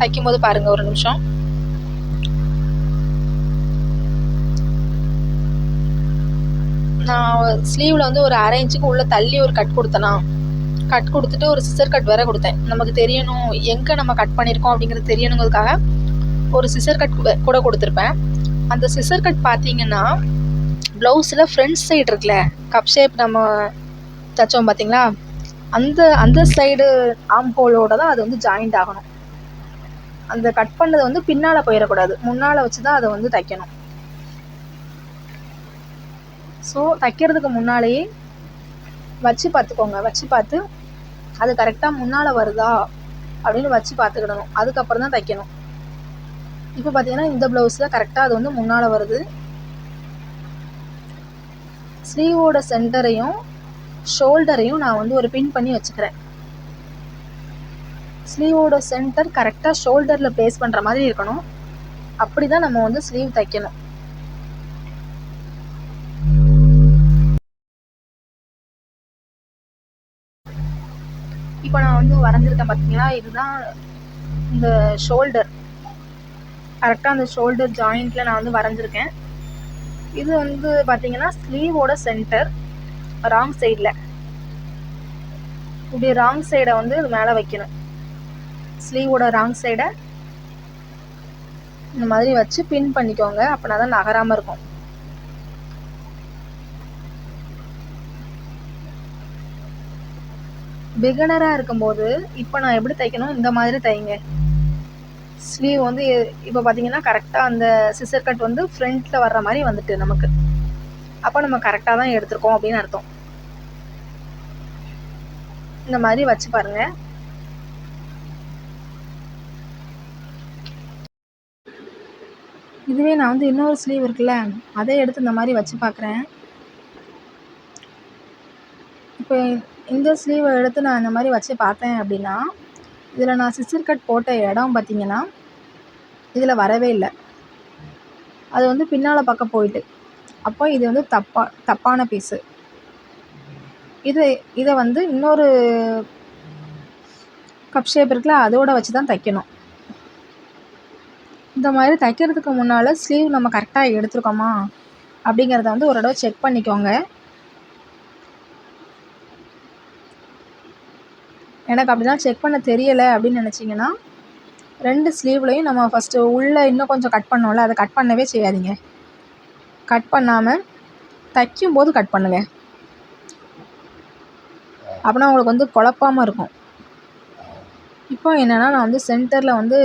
தைக்கும் போது பாருங்கள், ஒரு நிமிஷம். நான் ஸ்லீவில் வந்து ஒரு 1/2 இன்ச்சுக்கு உள்ளே தள்ளி ஒரு கட் கொடுத்தேனா, கட் கொடுத்துட்டு ஒரு சிசர் கட் வேற கொடுத்தேன். நமக்கு தெரியணும் எங்கே நம்ம கட் பண்ணியிருக்கோம் அப்படிங்கிறது தெரியணுங்கிறதுக்காக ஒரு சிசர் கட் கூட கொடுத்துருப்பேன். அந்த சிசர் கட் பார்த்தீங்கன்னா ப்ளவுஸில் ஃப்ரண்ட் சைடு இருக்குல்ல, கப் ஷேப் நம்ம தைச்சோம் பார்த்தீங்களா, அந்த சைடு ஆம் ஹோலோட தான் அது வந்து ஜாயிண்ட் ஆகணும். அந்த கட் பண்ணது வந்து பின்னால் போயிடக்கூடாது, முன்னால் வச்சு தான் அதை வந்து தைக்கணும். ஸோ தைக்கிறதுக்கு முன்னாலேயே வச்சு பார்த்துக்கோங்க. வச்சு பார்த்து அது கரெக்டாக முன்னால் வருதா அப்படின்னு வச்சு பார்த்துக்கிடணும். அதுக்கப்புறம் தான் தைக்கணும். இப்போ பார்த்தீங்கன்னா இந்த ப்ளவுஸில் கரெக்டாக அது வந்து முன்னால் வருது. ஸ்லீவோட சென்டரையும் ஷோல்டரையும் நான் வந்து ஒரு பின் பண்ணி வச்சுக்கிறேன். ஸ்லீவோட சென்டர் கரெக்டாக ஷோல்டரில் ப்ளேஸ் பண்ணுற மாதிரி இருக்கணும். அப்படி தான் நம்ம வந்து ஸ்லீவ் தைக்கணும். இப்போ நான் வந்து வரைஞ்சிருக்கேன் பார்த்தீங்களா, இதுதான் இந்த ஷோல்டர். கரெக்டாக அந்த ஷோல்டர் ஜாயிண்ட்டில் நான் வந்து வரைஞ்சிருக்கேன். இது வந்து பார்த்தீங்கன்னா ஸ்லீவோட சென்டர் ராங் சைடில். இப்படி ராங் சைடை வந்து மேலே வைக்கணும். ஸ்லீவோட ராங் சைடை இந்த மாதிரி வச்சு பின் பண்ணிக்கோங்க. அப்படின்னா தான் நகராமல் இருக்கும். பிகினராக இருக்கும்போது இப்போ நான் எப்படி தைக்கணும், இந்த மாதிரி தைங்க. ஸ்லீவ் வந்து இப்போ பார்த்தீங்கன்னா கரெக்டாக அந்த சிசர் கட் வந்து ஃப்ரண்ட்டில் வர்ற மாதிரி வந்துட்டு நமக்கு. அப்போ நம்ம கரெக்டாக தான் எடுத்திருக்கோம் அப்படின்னு அர்த்தம். இந்த மாதிரி வச்சு பாருங்கள். இதுவே நான் வந்து இன்னொரு ஸ்லீவ் இருக்குல்ல, அதை எடுத்து இந்த மாதிரி வச்சு பார்க்குறேன். இப்போ இந்த ஸ்லீவை எடுத்து நான் இந்த மாதிரி வச்சு பார்த்தேன் அப்படின்னா, இதில் நான் சிசர் கட் போட்ட இடம் பார்த்திங்கன்னா இதில் வரவே இல்லை. அது வந்து பின்னால் பக்கம் போயிட்டு. அப்போ இது வந்து தப்பான பீஸு. இதை வந்து இன்னொரு கப் ஷேப் இருக்குல்ல, அதோடு வச்சு தான் தைக்கணும். இந்த மாதிரி தைக்கிறதுக்கு முன்னால் ஸ்லீவ் நம்ம கரெக்டாக எடுத்துருக்கோமா அப்படிங்கிறத வந்து ஒரு தடவை செக் பண்ணிக்கோங்க. எனக்கு அப்படிலாம் செக் பண்ண தெரியலை அப்படின்னு நினச்சிங்கன்னா, 2 ஸ்லீவ்லையும் நம்ம ஃபஸ்ட்டு உள்ளே இன்னும் கொஞ்சம் கட் பண்ணோம்ல, அதை கட் பண்ணவே செய்யாதீங்க. கட் பண்ணாமல் தைக்கும்போது கட் பண்ணுங்கள். அப்படின்னா உங்களுக்கு வந்து குழப்பாமல் இருக்கும். இப்போ என்னென்னா, நான் வந்து சென்டரில் வந்து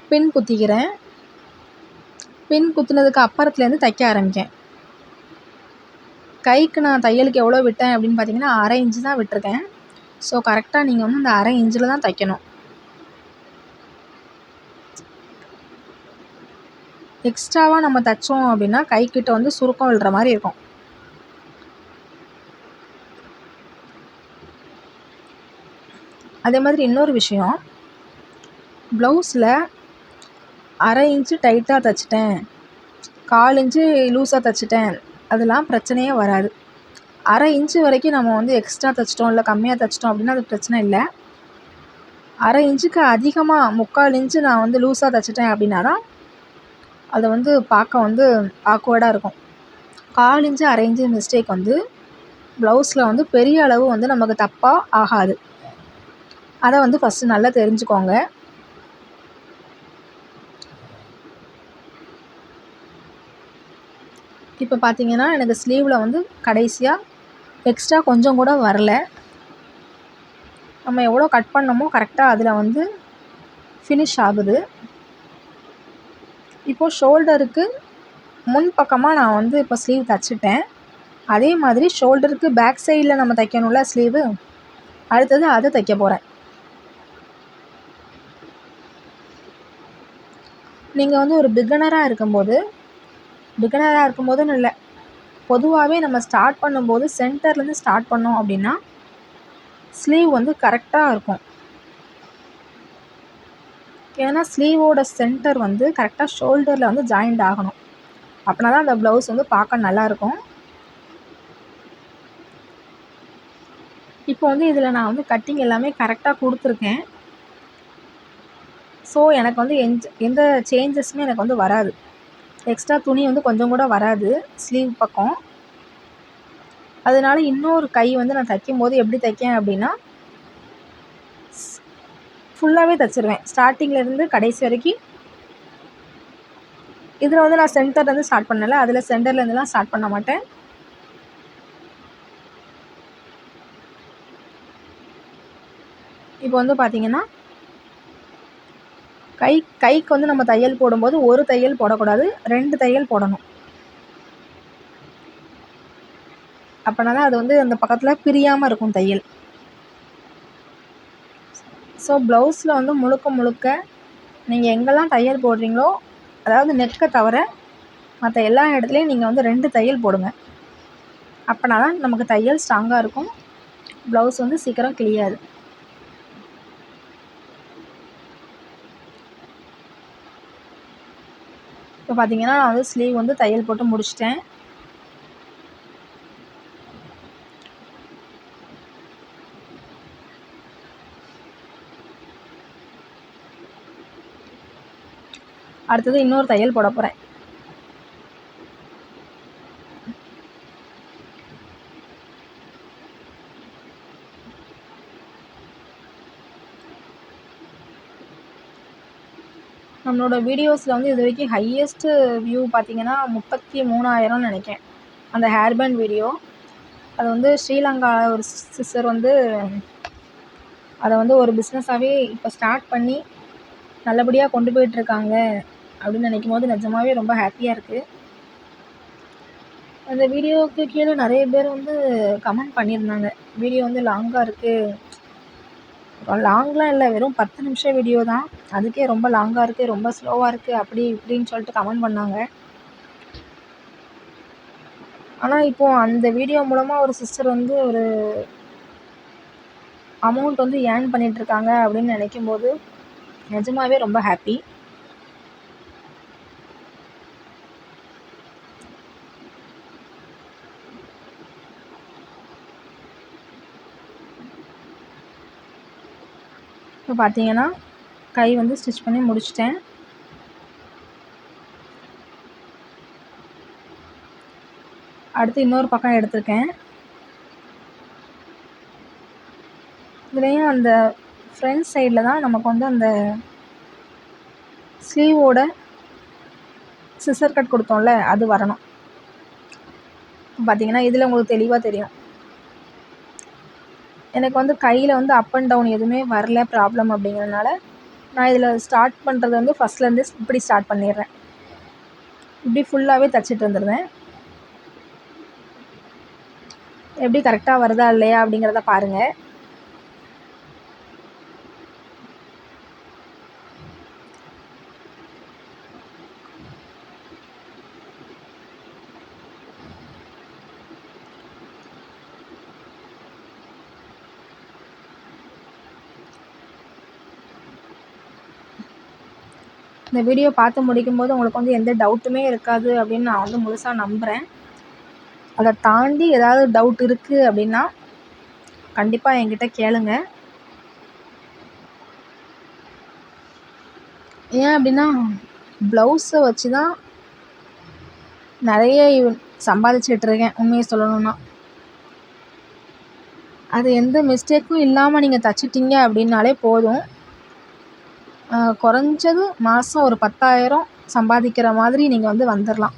பின் குத்திக்கிறேன். பின் குத்துனதுக்கு அப்புறத்துலேருந்து தைக்க ஆரம்பிக்கேன். கைக்கு நான் தையலுக்கு எவ்வளோ விட்டேன் அப்படின்னு பார்த்தீங்கன்னா 1/2 இன்ச்சு தான் விட்டுருக்கேன். ஸோ கரெக்டாக நீங்கள் வந்து அந்த 1/2 இன்ச்சில் தான் தைக்கணும். எக்ஸ்ட்ராவாக நம்ம தைச்சோம் அப்படின்னா கைக்கிட்ட வந்து சுருக்கம் விழுற மாதிரி இருக்கும். அதே மாதிரி இன்னொரு விஷயம், ப்ளவுஸில் 1/2 இன்ச்சு டைட்டாக தைச்சிட்டேன், 1/4 இன்ச்சு லூஸாக தைச்சிட்டேன், அதெல்லாம் பிரச்சனையே வராது. 1/2 இன்ச்சு வரைக்கும் நம்ம வந்து எக்ஸ்ட்ரா தைச்சிட்டோம் இல்லை கம்மியாக தைச்சிட்டோம் அப்படின்னா அது பிரச்சனை இல்லை. 1/2 இன்ச்சுக்கு அதிகமாக 3/4 இன்ச்சு நான் வந்து லூஸாக தைச்சிட்டேன் அப்படின்னா தான் அதை வந்து பார்க்க வந்து ஆக்வர்டாக இருக்கும். 1/4 இன்ச்சு 1/2 இன்ச்சு மிஸ்டேக் வந்து ப்ளவுஸில் வந்து பெரிய அளவு வந்து நமக்கு தப்பாக ஆகாது. அதை வந்து ஃபஸ்ட்டு நல்லா தெரிஞ்சுக்கோங்க. இப்போ பார்த்தீங்கன்னா எனக்கு ஸ்லீவில் வந்து கடைசியாக எக்ஸ்ட்ரா கொஞ்சம் கூட வரல. நம்ம எவ்வளோ கட் பண்ணமோ கரெக்டாக அதில் வந்து ஃபினிஷ் ஆகுது. இப்போது ஷோல்டருக்கு முன் பக்கமாக நான் வந்து இப்போ ஸ்லீவ் தைச்சிட்டேன். அதே மாதிரி ஷோல்டருக்கு பேக் சைடில் நம்ம தைக்கணும்ல ஸ்லீவு, அடுத்தது அதை தைக்க போகிறேன். நீங்கள் வந்து ஒரு பிகினராக இருக்கும்போதுன்னு இல்லை, பொதுவாகவே நம்ம ஸ்டார்ட் பண்ணும்போது சென்டர்லேருந்து ஸ்டார்ட் பண்ணோம் அப்படின்னா ஸ்லீவ் வந்து கரெக்டாக இருக்கும். ஏன்னா ஸ்லீவோட சென்டர் வந்து கரெக்டாக ஷோல்டரில் வந்து ஜாயிண்ட் ஆகணும். அப்படின்னா தான் அந்த ப்ளவுஸ் வந்து பார்க்க நல்லாயிருக்கும். இப்போ வந்து இதில் நான் வந்து கட்டிங் எல்லாமே கரெக்டாக கொடுத்துருக்கேன். ஸோ எனக்கு வந்து எந்த சேஞ்சஸுமே எனக்கு வந்து வராது. எக்ஸ்ட்ரா துணி வந்து கொஞ்சம் கூட வராது ஸ்லீவ் பக்கம். அதனால இன்னொரு கை வந்து நான் தைக்கும்போது எப்படி தைக்கேன் அப்படின்னா ஃபுல்லாகவே தைச்சிருவேன் ஸ்டார்டிங்லேருந்து கடைசி வரைக்கும். இதில் வந்து நான் சென்டர்லேருந்து ஸ்டார்ட் பண்ணலை, அதில் சென்டர்லேருந்துலாம் ஸ்டார்ட் பண்ண மாட்டேன். இப்போ வந்து பார்த்திங்கன்னா கைக்கு வந்து நம்ம தையல் போடும்போது ஒரு தையல் போடக்கூடாது, 2 தையல் போடணும். அப்படின்னா தான் அது வந்து அந்த பக்கத்தில் பிரியாமல் இருக்கும் தையல். ஸோ ப்ளவுஸில் வந்து முழுக்க நீங்கள் எங்கெல்லாம் தையல் போடுறீங்களோ, அதாவது நெக்கை தவிர மற்ற எல்லா இடத்துலையும் நீங்கள் வந்து 2 தையல் போடுங்க. அப்படின்னா தான் நமக்கு தையல் ஸ்ட்ராங்காக இருக்கும், ப்ளவுஸ் வந்து சீக்கிரம் கிழியாது. இப்போ பார்த்தீங்கன்னா நான் வந்து ஸ்லீவ் வந்து தையல் போட்டு முடிச்சிட்டேன். அடுத்தது இன்னொரு தையல் போட போகிறேன். நம்மளோட வீடியோஸில் வந்து இது வரைக்கும் ஹையஸ்ட்டு வியூ பார்த்தீங்கன்னா 33,000ன்னு நினைக்கிறேன். அந்த ஹேர் பேண்ட் வீடியோ. அது வந்து ஸ்ரீலங்கா ஒரு சிஸ்டர் வந்து அதை வந்து ஒரு பிஸ்னஸாகவே இப்போ ஸ்டார்ட் பண்ணி நல்லபடியாக கொண்டு போயிட்டுருக்காங்க அப்படின்னு நினைக்கும் போது நிஜமாவே ரொம்ப ஹாப்பியாக இருக்குது. அந்த வீடியோவுக்கு கீழே நிறைய பேர் வந்து கமெண்ட் பண்ணியிருந்தாங்க, வீடியோ வந்து லாங்காக இருக்குது. லாங்லாம் இல்லை, வெறும் 10 நிமிஷம் வீடியோ தான், அதுக்கே ரொம்ப லாங்காக இருக்குது, ரொம்ப ஸ்லோவாக இருக்குது, அப்படி இப்படின்னு சொல்லிட்டு கமெண்ட் பண்ணாங்க. ஆனால் இப்போது அந்த வீடியோ மூலமாக ஒரு சிஸ்டர் வந்து ஒரு அமௌண்ட் வந்து ஏர்ன் பண்ணிகிட்ருக்காங்க அப்படின்னு நினைக்கும்போது நிஜமாவே ரொம்ப ஹாப்பி. இப்போ பார்த்தீங்கன்னா கை வந்து ஸ்டிச் பண்ணி முடிச்சிட்டேன். அடுத்து இன்னொரு பக்கம் எடுத்திருக்கேன். இதுலேயும் அந்த ஃப்ரண்ட் சைடில் தான் நமக்கு வந்து அந்த ஸ்லீவோட சிசர் கட் கொடுத்தோம்ல அது வரணும். பார்த்தீங்கன்னா இதில் உங்களுக்கு தெளிவாக தெரியும். எனக்கு வந்து கையில் வந்து அப் அண்ட் டவுன் எதுவுமே வரல ப்ராப்ளம் அப்படிங்கிறதுனால நான் இதில் ஸ்டார்ட் பண்ணுறது வந்து ஃபஸ்ட்லேருந்து இப்படி ஸ்டார்ட் பண்ணிடுறேன். இப்படி ஃபுல்லாகவே தைச்சிட்டு வந்துடுவேன். எப்படி கரெக்டாக வருதா இல்லையா அப்படிங்கிறத பாருங்கள். இந்த வீடியோ பார்த்து முடிக்கும்போது உங்களுக்கு வந்து எந்த டவுட்டுமே இருக்காது அப்படின்னு நான் வந்து முழுசாக நம்புகிறேன். அதை தாண்டி ஏதாவது டவுட் இருக்குது அப்படின்னா கண்டிப்பாக என்கிட்ட கேளுங்க. ஏன் அப்படின்னா ப்ளவுஸை வச்சு தான் நிறைய சம்பாதிச்சிட்ருக்கேன் உண்மையை சொல்லணுன்னா. அது எந்த மிஸ்டேக்கும் இல்லாமல் நீங்கள் தைச்சிட்டிங்க அப்படின்னாலே போதும். குறைஞ்சது மாதம் ஒரு 10,000 சம்பாதிக்கிற மாதிரி நீங்கள் வந்து வந்துடலாம்.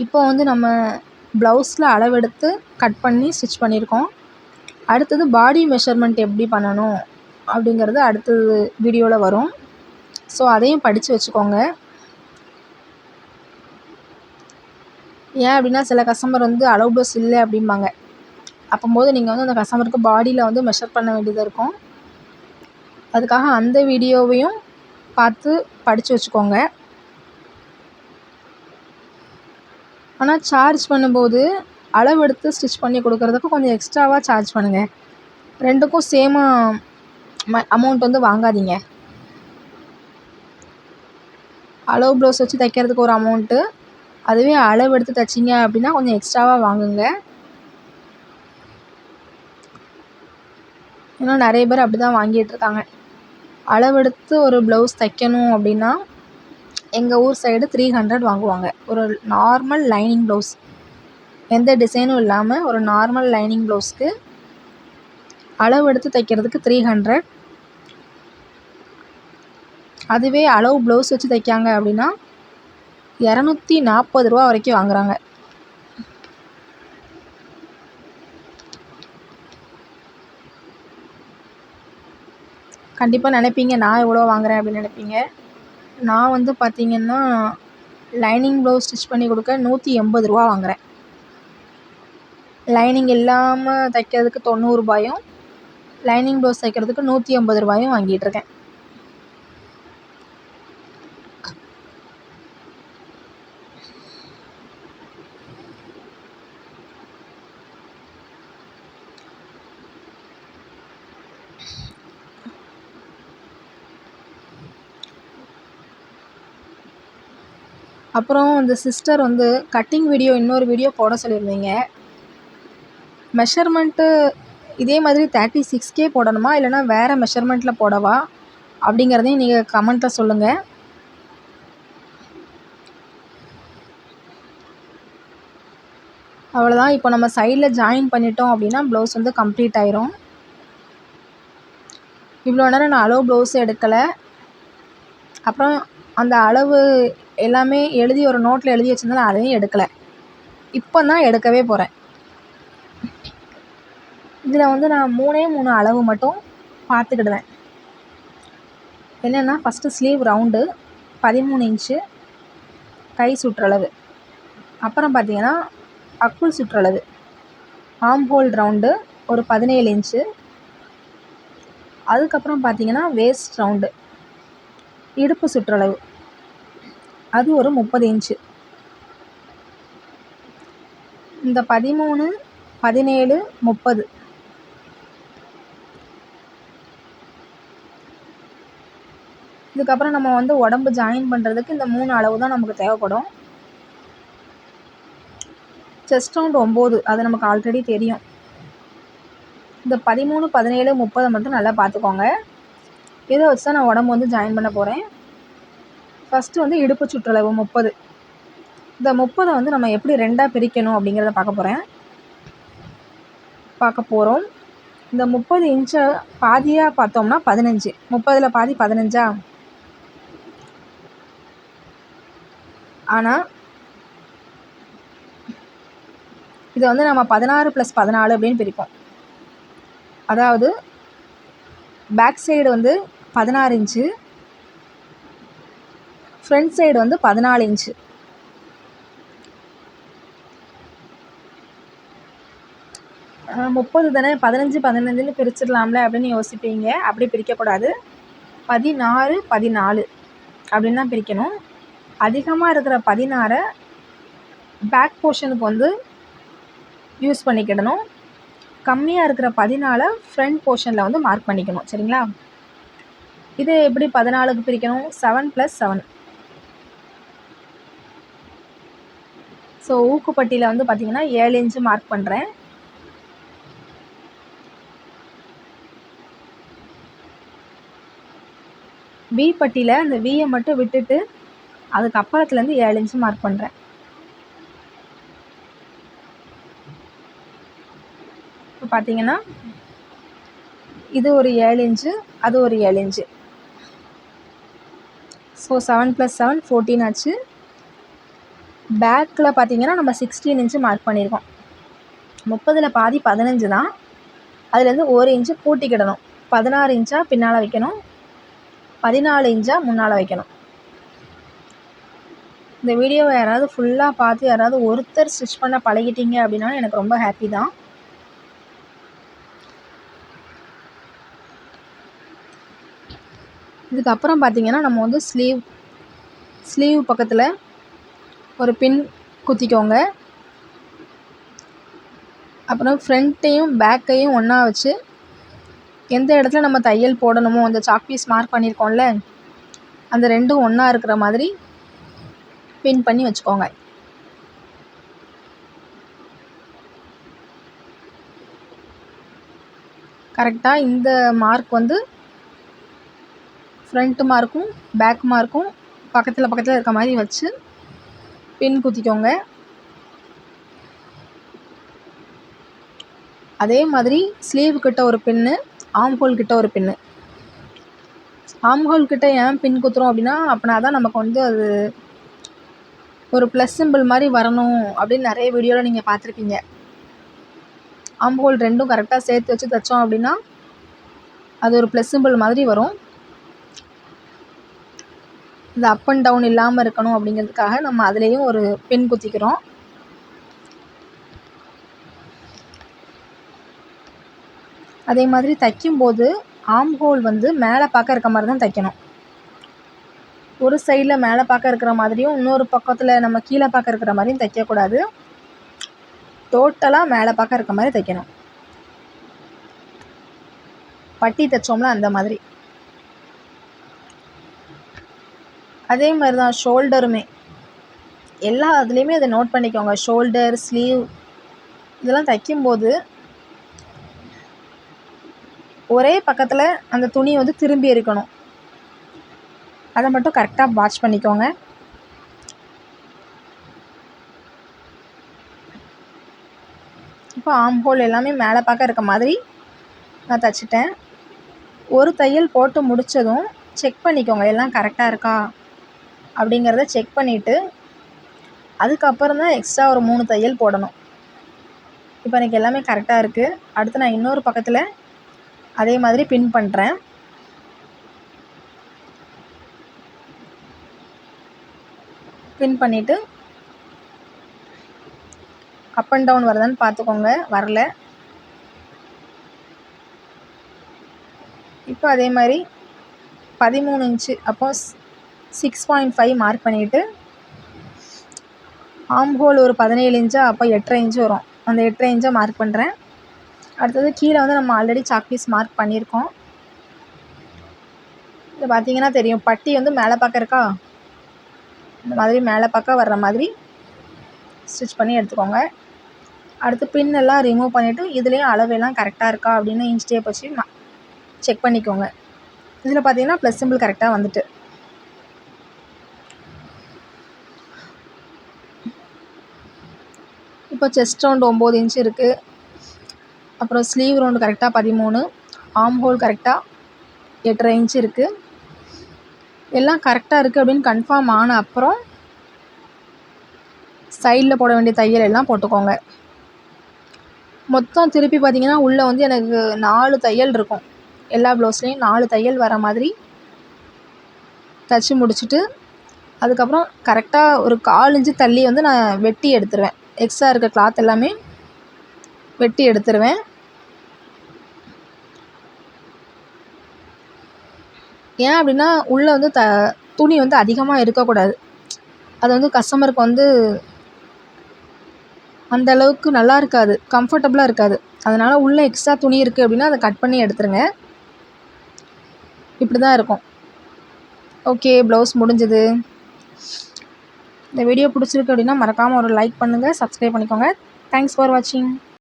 இப்போ வந்து நம்ம ப்ளவுஸில் அளவெடுத்து கட் பண்ணி ஸ்டிச் பண்ணியிருக்கோம். அடுத்தது பாடி மெஷர்மெண்ட் எப்படி பண்ணணும் அப்படிங்கிறது அடுத்தது வீடியோவில் வரும். ஸோ அதையும் படித்து வச்சுக்கோங்க. ஏன் அப்படின்னா சில கஸ்டமர் வந்து அளவு ப்ளவுஸ் இல்லை அப்படிம்பாங்க. அப்போது நீங்கள் வந்து அந்த கஸ்டமருக்கு பாடியில் வந்து மெஷர் பண்ண வேண்டியது இருக்கும். அதுக்காக அந்த வீடியோவையும் பார்த்து படித்து வச்சுக்கோங்க. ஆனால் சார்ஜ் பண்ணும்போது அளவெடுத்து ஸ்டிச் பண்ணி கொடுக்குறதுக்கு கொஞ்சம் எக்ஸ்ட்ராவாக சார்ஜ் பண்ணுங்கள். ரெண்டுக்கும் சேமாக அமௌண்ட் வந்து வாங்காதீங்க. அளவு ப்ளவுஸ் வச்சு தைக்கிறதுக்கு ஒரு அமௌண்ட்டு, அதுவே அளவு எடுத்து தைச்சிங்க அப்படின்னா கொஞ்சம் எக்ஸ்ட்ராவாக வாங்குங்க. இன்னும் நிறைய பேர் அப்படி தான் வாங்கிட்டுருக்காங்க. அளவெடுத்து ஒரு ப்ளவுஸ் தைக்கணும் அப்படின்னா எங்கள் ஊர் சைடு 300 வாங்குவாங்க. ஒரு நார்மல் லைனிங் ப்ளவுஸ், எந்த டிசைனும் இல்லாமல் ஒரு நார்மல் லைனிங் ப்ளவுஸ்க்கு அளவெடுத்து தைக்கிறதுக்கு 300. அதுவே அளவு ப்ளவுஸ் வச்சு தைக்காங்க அப்படின்னா 240 ரூபா வரைக்கும் வாங்குறாங்க. கண்டிப்பாக நினைப்பீங்க நான் எவ்வளோ வாங்குறேன் அப்படின்னு நினைப்பீங்க. நான் வந்து பார்த்திங்கன்னா லைனிங் ப்ளவுஸ் ஸ்டிச் பண்ணி கொடுக்க 180 ரூபா வாங்குகிறேன். லைனிங் இல்லாமல் தைக்கிறதுக்கு 90 ரூபாயும், லைனிங் ப்ளவுஸ் தைக்கிறதுக்கு 180 ரூபாயும் வாங்கிட்டுருக்கேன். அப்புறம் இந்த சிஸ்டர் வந்து கட்டிங் வீடியோ இன்னொரு வீடியோ போட சொல்லியிருந்தீங்க. மெஷர்மெண்ட்டு இதே மாதிரி 36K போடணுமா, இல்லைனா வேறு மெஷர்மெண்ட்டில் போடவா அப்படிங்கிறதையும் நீங்கள் கமெண்ட்டில் சொல்லுங்கள். அவ்வளோதான். இப்போ நம்ம சைடில் ஜாயின் பண்ணிட்டோம் அப்படின்னா ப்ளவுஸ் வந்து கம்ப்ளீட் ஆயிரும். இவ்வளோ நேரம் நான் அளவு ப்ளவுஸ் எடுக்கலை. அப்புறம் அந்த அளவு எல்லாமே எழுதி ஒரு நோட்டில் எழுதி வச்சுருந்தாலும் அதையும் எடுக்கலை. இப்போ தான் எடுக்கவே போகிறேன். இதில் வந்து நான் 3 அளவு மட்டும் பார்த்துக்கிடுவேன். என்னென்னா, ஃபஸ்ட்டு ஸ்லீவ் ரவுண்டு 13 இன்ச்சு கை சுற்றளவு. அப்புறம் பார்த்திங்கன்னா அக்குள் சுற்றளவு, ஆம் ஹோல் ரவுண்டு ஒரு 17 இன்ச்சு. அதுக்கப்புறம் பார்த்திங்கன்னா வேஸ்ட் ரவுண்டு, இடுப்பு சுற்றளவு அது ஒரு 30 இன்ச்சு. இந்த 13, 17, 30 இதுக்கப்புறம் நம்ம வந்து உடம்பு ஜாயின் பண்ணுறதுக்கு இந்த 3 அளவு தான் நமக்கு தேவைப்படும். செஸ்ட் ரவுண்ட் 9, அது நமக்கு ஆல்ரெடி தெரியும். இந்த 13, 17, 30 மட்டும் நல்லா பார்த்துக்கோங்க. இதை வச்சு தான் நான் உடம்பு வந்து ஜாயின் பண்ண போகிறேன். ஃபஸ்ட்டு வந்து இடுப்பு சுற்றளவு 30. இந்த 30 வந்து நம்ம எப்படி 2ஆக பிரிக்கணும் அப்படிங்கிறத பார்க்க போகிறோம். இந்த 30 இன்ச்சை பாதியாக பார்த்தோம்னா 15, 30ல் பாதி 15ஆ? ஆனால் இதை வந்து நம்ம 16 + 14 அப்படின்னு பிரிப்போம். அதாவது பேக் சைடு வந்து 16 இன்ச்சு, ஃப்ரண்ட் சைடு வந்து 14 இன்ச்சு. முப்பது தானே, 15 15ன்னு பிரிச்சிடலாம்ல அப்படின்னு யோசிப்பீங்க. அப்படி பிரிக்கக்கூடாது. 16 14 அப்படின்னு தான் பிரிக்கணும். அதிகமாக இருக்கிற 16 பேக் போர்ஷனுக்கு வந்து யூஸ் பண்ணிக்கிடணும். கம்மியாக இருக்கிற 14 ஃப்ரண்ட் போர்ஷனில் வந்து மார்க் பண்ணிக்கணும். சரிங்களா? இது எப்படி 14க்கு பிரிக்கணும்? 7 + 7. ஸோ ஊக்குப்பட்டியில் வந்து பார்த்திங்கன்னா 7 இன்ச்சு மார்க் பண்ணுறேன். வி பட்டியில் அந்த வியை மட்டும் விட்டுட்டு அதுக்கு அப்புறத்துலேருந்து 7 இன்ச்சு மார்க் பண்ணுறேன். இப்போ பார்த்தீங்கன்னா இது ஒரு 7 இன்ச்சு, அது ஒரு 7 இன்ச்சு. ஸோ 7 + 7 14 ஆச்சு. பேக்கில் பார்த்தீங்கன்னா நம்ம 16 இன்ச்சு மார்க் பண்ணியிருக்கோம். 30ல் பாதி 15 தான். அதுலேருந்து 1 இன்ச்சு கூட்டிக்கிடணும். 16 இன்ச்சாக பின்னால் வைக்கணும், 14 இன்ச்சாக முன்னால் வைக்கணும். இந்த வீடியோவை யாராவது ஃபுல்லாக பார்த்து யாராவது ஒருத்தர் ஸ்டிச் பண்ண பழகிட்டீங்க அப்படின்னா எனக்கு ரொம்ப ஹாப்பி தான். இதுக்கப்புறம் பார்த்திங்கன்னா நம்ம வந்து ஸ்லீவ் பக்கத்தில் ஒரு பின் குத்திக்கோங்க. அப்புறம் ஃப்ரண்ட்டையும் பேக்கையும் ஒன்றா வச்சு எந்த இடத்துல நம்ம தையல் போடணுமோ அந்த சாக் பீஸ் மார்க் பண்ணியிருக்கோம்ல, அந்த ரெண்டும் ஒன்றா இருக்கிற மாதிரி பின் பண்ணி வச்சுக்கோங்க. கரெக்டாக இந்த மார்க் வந்து ஃப்ரண்ட் மார்க்கும் பேக் மார்க்கும் பக்கத்தில் இருக்க மாதிரி வச்சு பின் குத்திக்கோங்க. அதே மாதிரி ஸ்லீவ் கிட்ட ஒரு பின்னு, ஆம் ஹோல் கிட்ட ஒரு பின்னு. ஆம் ஹோல் கிட்ட ஏன் பின் குத்துறோம் அப்படின்னா, அப்படின்னா தான் நமக்கு வந்து அது ஒரு ப்ளஸ் சிம்பிள் மாதிரி வரணும் அப்படின்னு நிறைய வீடியோவில் நீங்கள் பார்த்துருப்பீங்க. ஆம் ஹோல் ரெண்டும் கரெக்டாக சேர்த்து வச்சு தைச்சோம் அப்படின்னா அது ஒரு ப்ளஸ் சிம்பிள் மாதிரி வரும். இந்த அப் அண்ட் டவுன் இல்லாமல் இருக்கணும் அப்படிங்கிறதுக்காக நம்ம அதுலேயும் ஒரு பின் குத்திக்கிறோம். அதே மாதிரி தைக்கும்போது ஆம் ஹோல் வந்து மேலே பார்க்க இருக்க மாதிரி தான் தைக்கணும். ஒரு சைடில் மேலே பார்க்க இருக்கிற மாதிரியும் இன்னொரு பக்கத்தில் நம்ம கீழே பார்க்க இருக்கிற மாதிரியும் தைக்கக்கூடாது. டோட்டலாக மேலே பார்க்க இருக்க மாதிரி தைக்கணும். பட்டி தைச்சோம்ல அந்த மாதிரி. அதே மாதிரி தான் ஷோல்டருமே எல்லா இதுலேயுமே அதை நோட் பண்ணிக்கோங்க. ஷோல்டர், ஸ்லீவ் இதெல்லாம் தைக்கும்போது ஒரே பக்கத்தில் அந்த துணி வந்து திரும்பி இருக்கணும். அதை மட்டும் கரெக்டாக வாட்ச் பண்ணிக்கோங்க. இப்போ ஆம் ஹோல் எல்லாமே மேலே பார்க்க இருக்க மாதிரி நான் தைச்சிட்டேன். ஒரு தையல் போட்டு முடித்ததும் செக் பண்ணிக்கோங்க எல்லாம் கரெக்டாக இருக்கா அப்படிங்கிறத செக் பண்ணிவிட்டு அதுக்கப்புறம் தான் எக்ஸ்ட்ரா ஒரு 3 தையல் போடணும். இப்போ எனக்கு எல்லாமே கரெக்டாக இருக்குது. அடுத்து நான் இன்னொரு பக்கத்தில் அதே மாதிரி பின் பண்ணுறேன். பின் பண்ணிவிட்டு அப் அண்ட் டவுன் வருதான்னு பார்த்துக்கோங்க. வரல. இப்போ அதே மாதிரி 13 இன்ச்சு அப்போ 6.5 மார்க் பண்ணிவிட்டு ஆம் ஹோல் ஒரு 17 இன்ச்சா அப்போ 8.5 இன்ச்சு வரும். அந்த 8.5 இன்ச்சை மார்க் பண்ணுறேன். அடுத்தது கீழே வந்து நம்ம ஆல்ரெடி சாக் பீஸ் மார்க் பண்ணியிருக்கோம். இது பார்த்தீங்கன்னா தெரியும், பட்டி வந்து மேலே பார்க்க இருக்கா, இந்த மாதிரி மேலே பார்க்க வர்ற மாதிரி ஸ்டிச் பண்ணி எடுத்துக்கோங்க. அடுத்து பின் எல்லாம் ரிமூவ் பண்ணிவிட்டு இதுலேயும் அளவெல்லாம் கரெக்டாக இருக்கா அப்படின்னு இன்ச் டேப் வச்சு செக் பண்ணிக்கோங்க. இதில் பார்த்தீங்கன்னா ப்ளஸ் சிம்பிள் கரெக்டாக வந்துட்டு. இப்போ செஸ்ட் ரவுண்டு 9 இன்ச்சு இருக்குது. அப்புறம் ஸ்லீவ் ரவுண்டு கரெக்டாக 13, ஆம் ஹோல் கரெக்டாக 8.5 இன்ச்சு இருக்குது. எல்லாம் கரெக்டாக இருக்குது அப்படின்னு கன்ஃபார்ம் ஆன அப்புறம் சைடில் போட வேண்டிய தையல் எல்லாம் போட்டுக்கோங்க. மொத்தம் திருப்பி பார்த்திங்கன்னா உள்ளே வந்து எனக்கு 4 தையல் இருக்கும். எல்லா ப்ளவுஸ்லேயும் 4 தையல் வர மாதிரி தைச்சி முடிச்சுட்டு அதுக்கப்புறம் கரெக்டாக ஒரு 1/4 இன்ச்சு தள்ளி வந்து நான் வெட்டி எடுத்துருவேன். எக்ஸ்ட்ரா இருக்க கிளாத் எல்லாமே வெட்டி எடுத்துருவேன். ஏன் அப்படின்னா உள்ளே வந்து துணி வந்து அதிகமாக இருக்கக்கூடாது. அது வந்து கஸ்டமருக்கு வந்து அந்த அளவுக்கு நல்லா இருக்காது, கம்ஃபர்டபுளாக இருக்காது. அதனால் உள்ளே எக்ஸ்ட்ரா துணி இருக்குது அப்படின்னா அதை கட் பண்ணி எடுத்துருங்க. இப்படி தான் இருக்கும். ஓகே, ப்ளவுஸ் முடிஞ்சது. இந்த வீடியோ பிடிச்சிருக்கு அப்படின்னா மறக்காமல் ஒரு லைக் பண்ணுங்கள், சப்ஸ்கிரைப் பண்ணிக்கோங்க. தேங்க்ஸ் ஃபார் வாட்சிங்.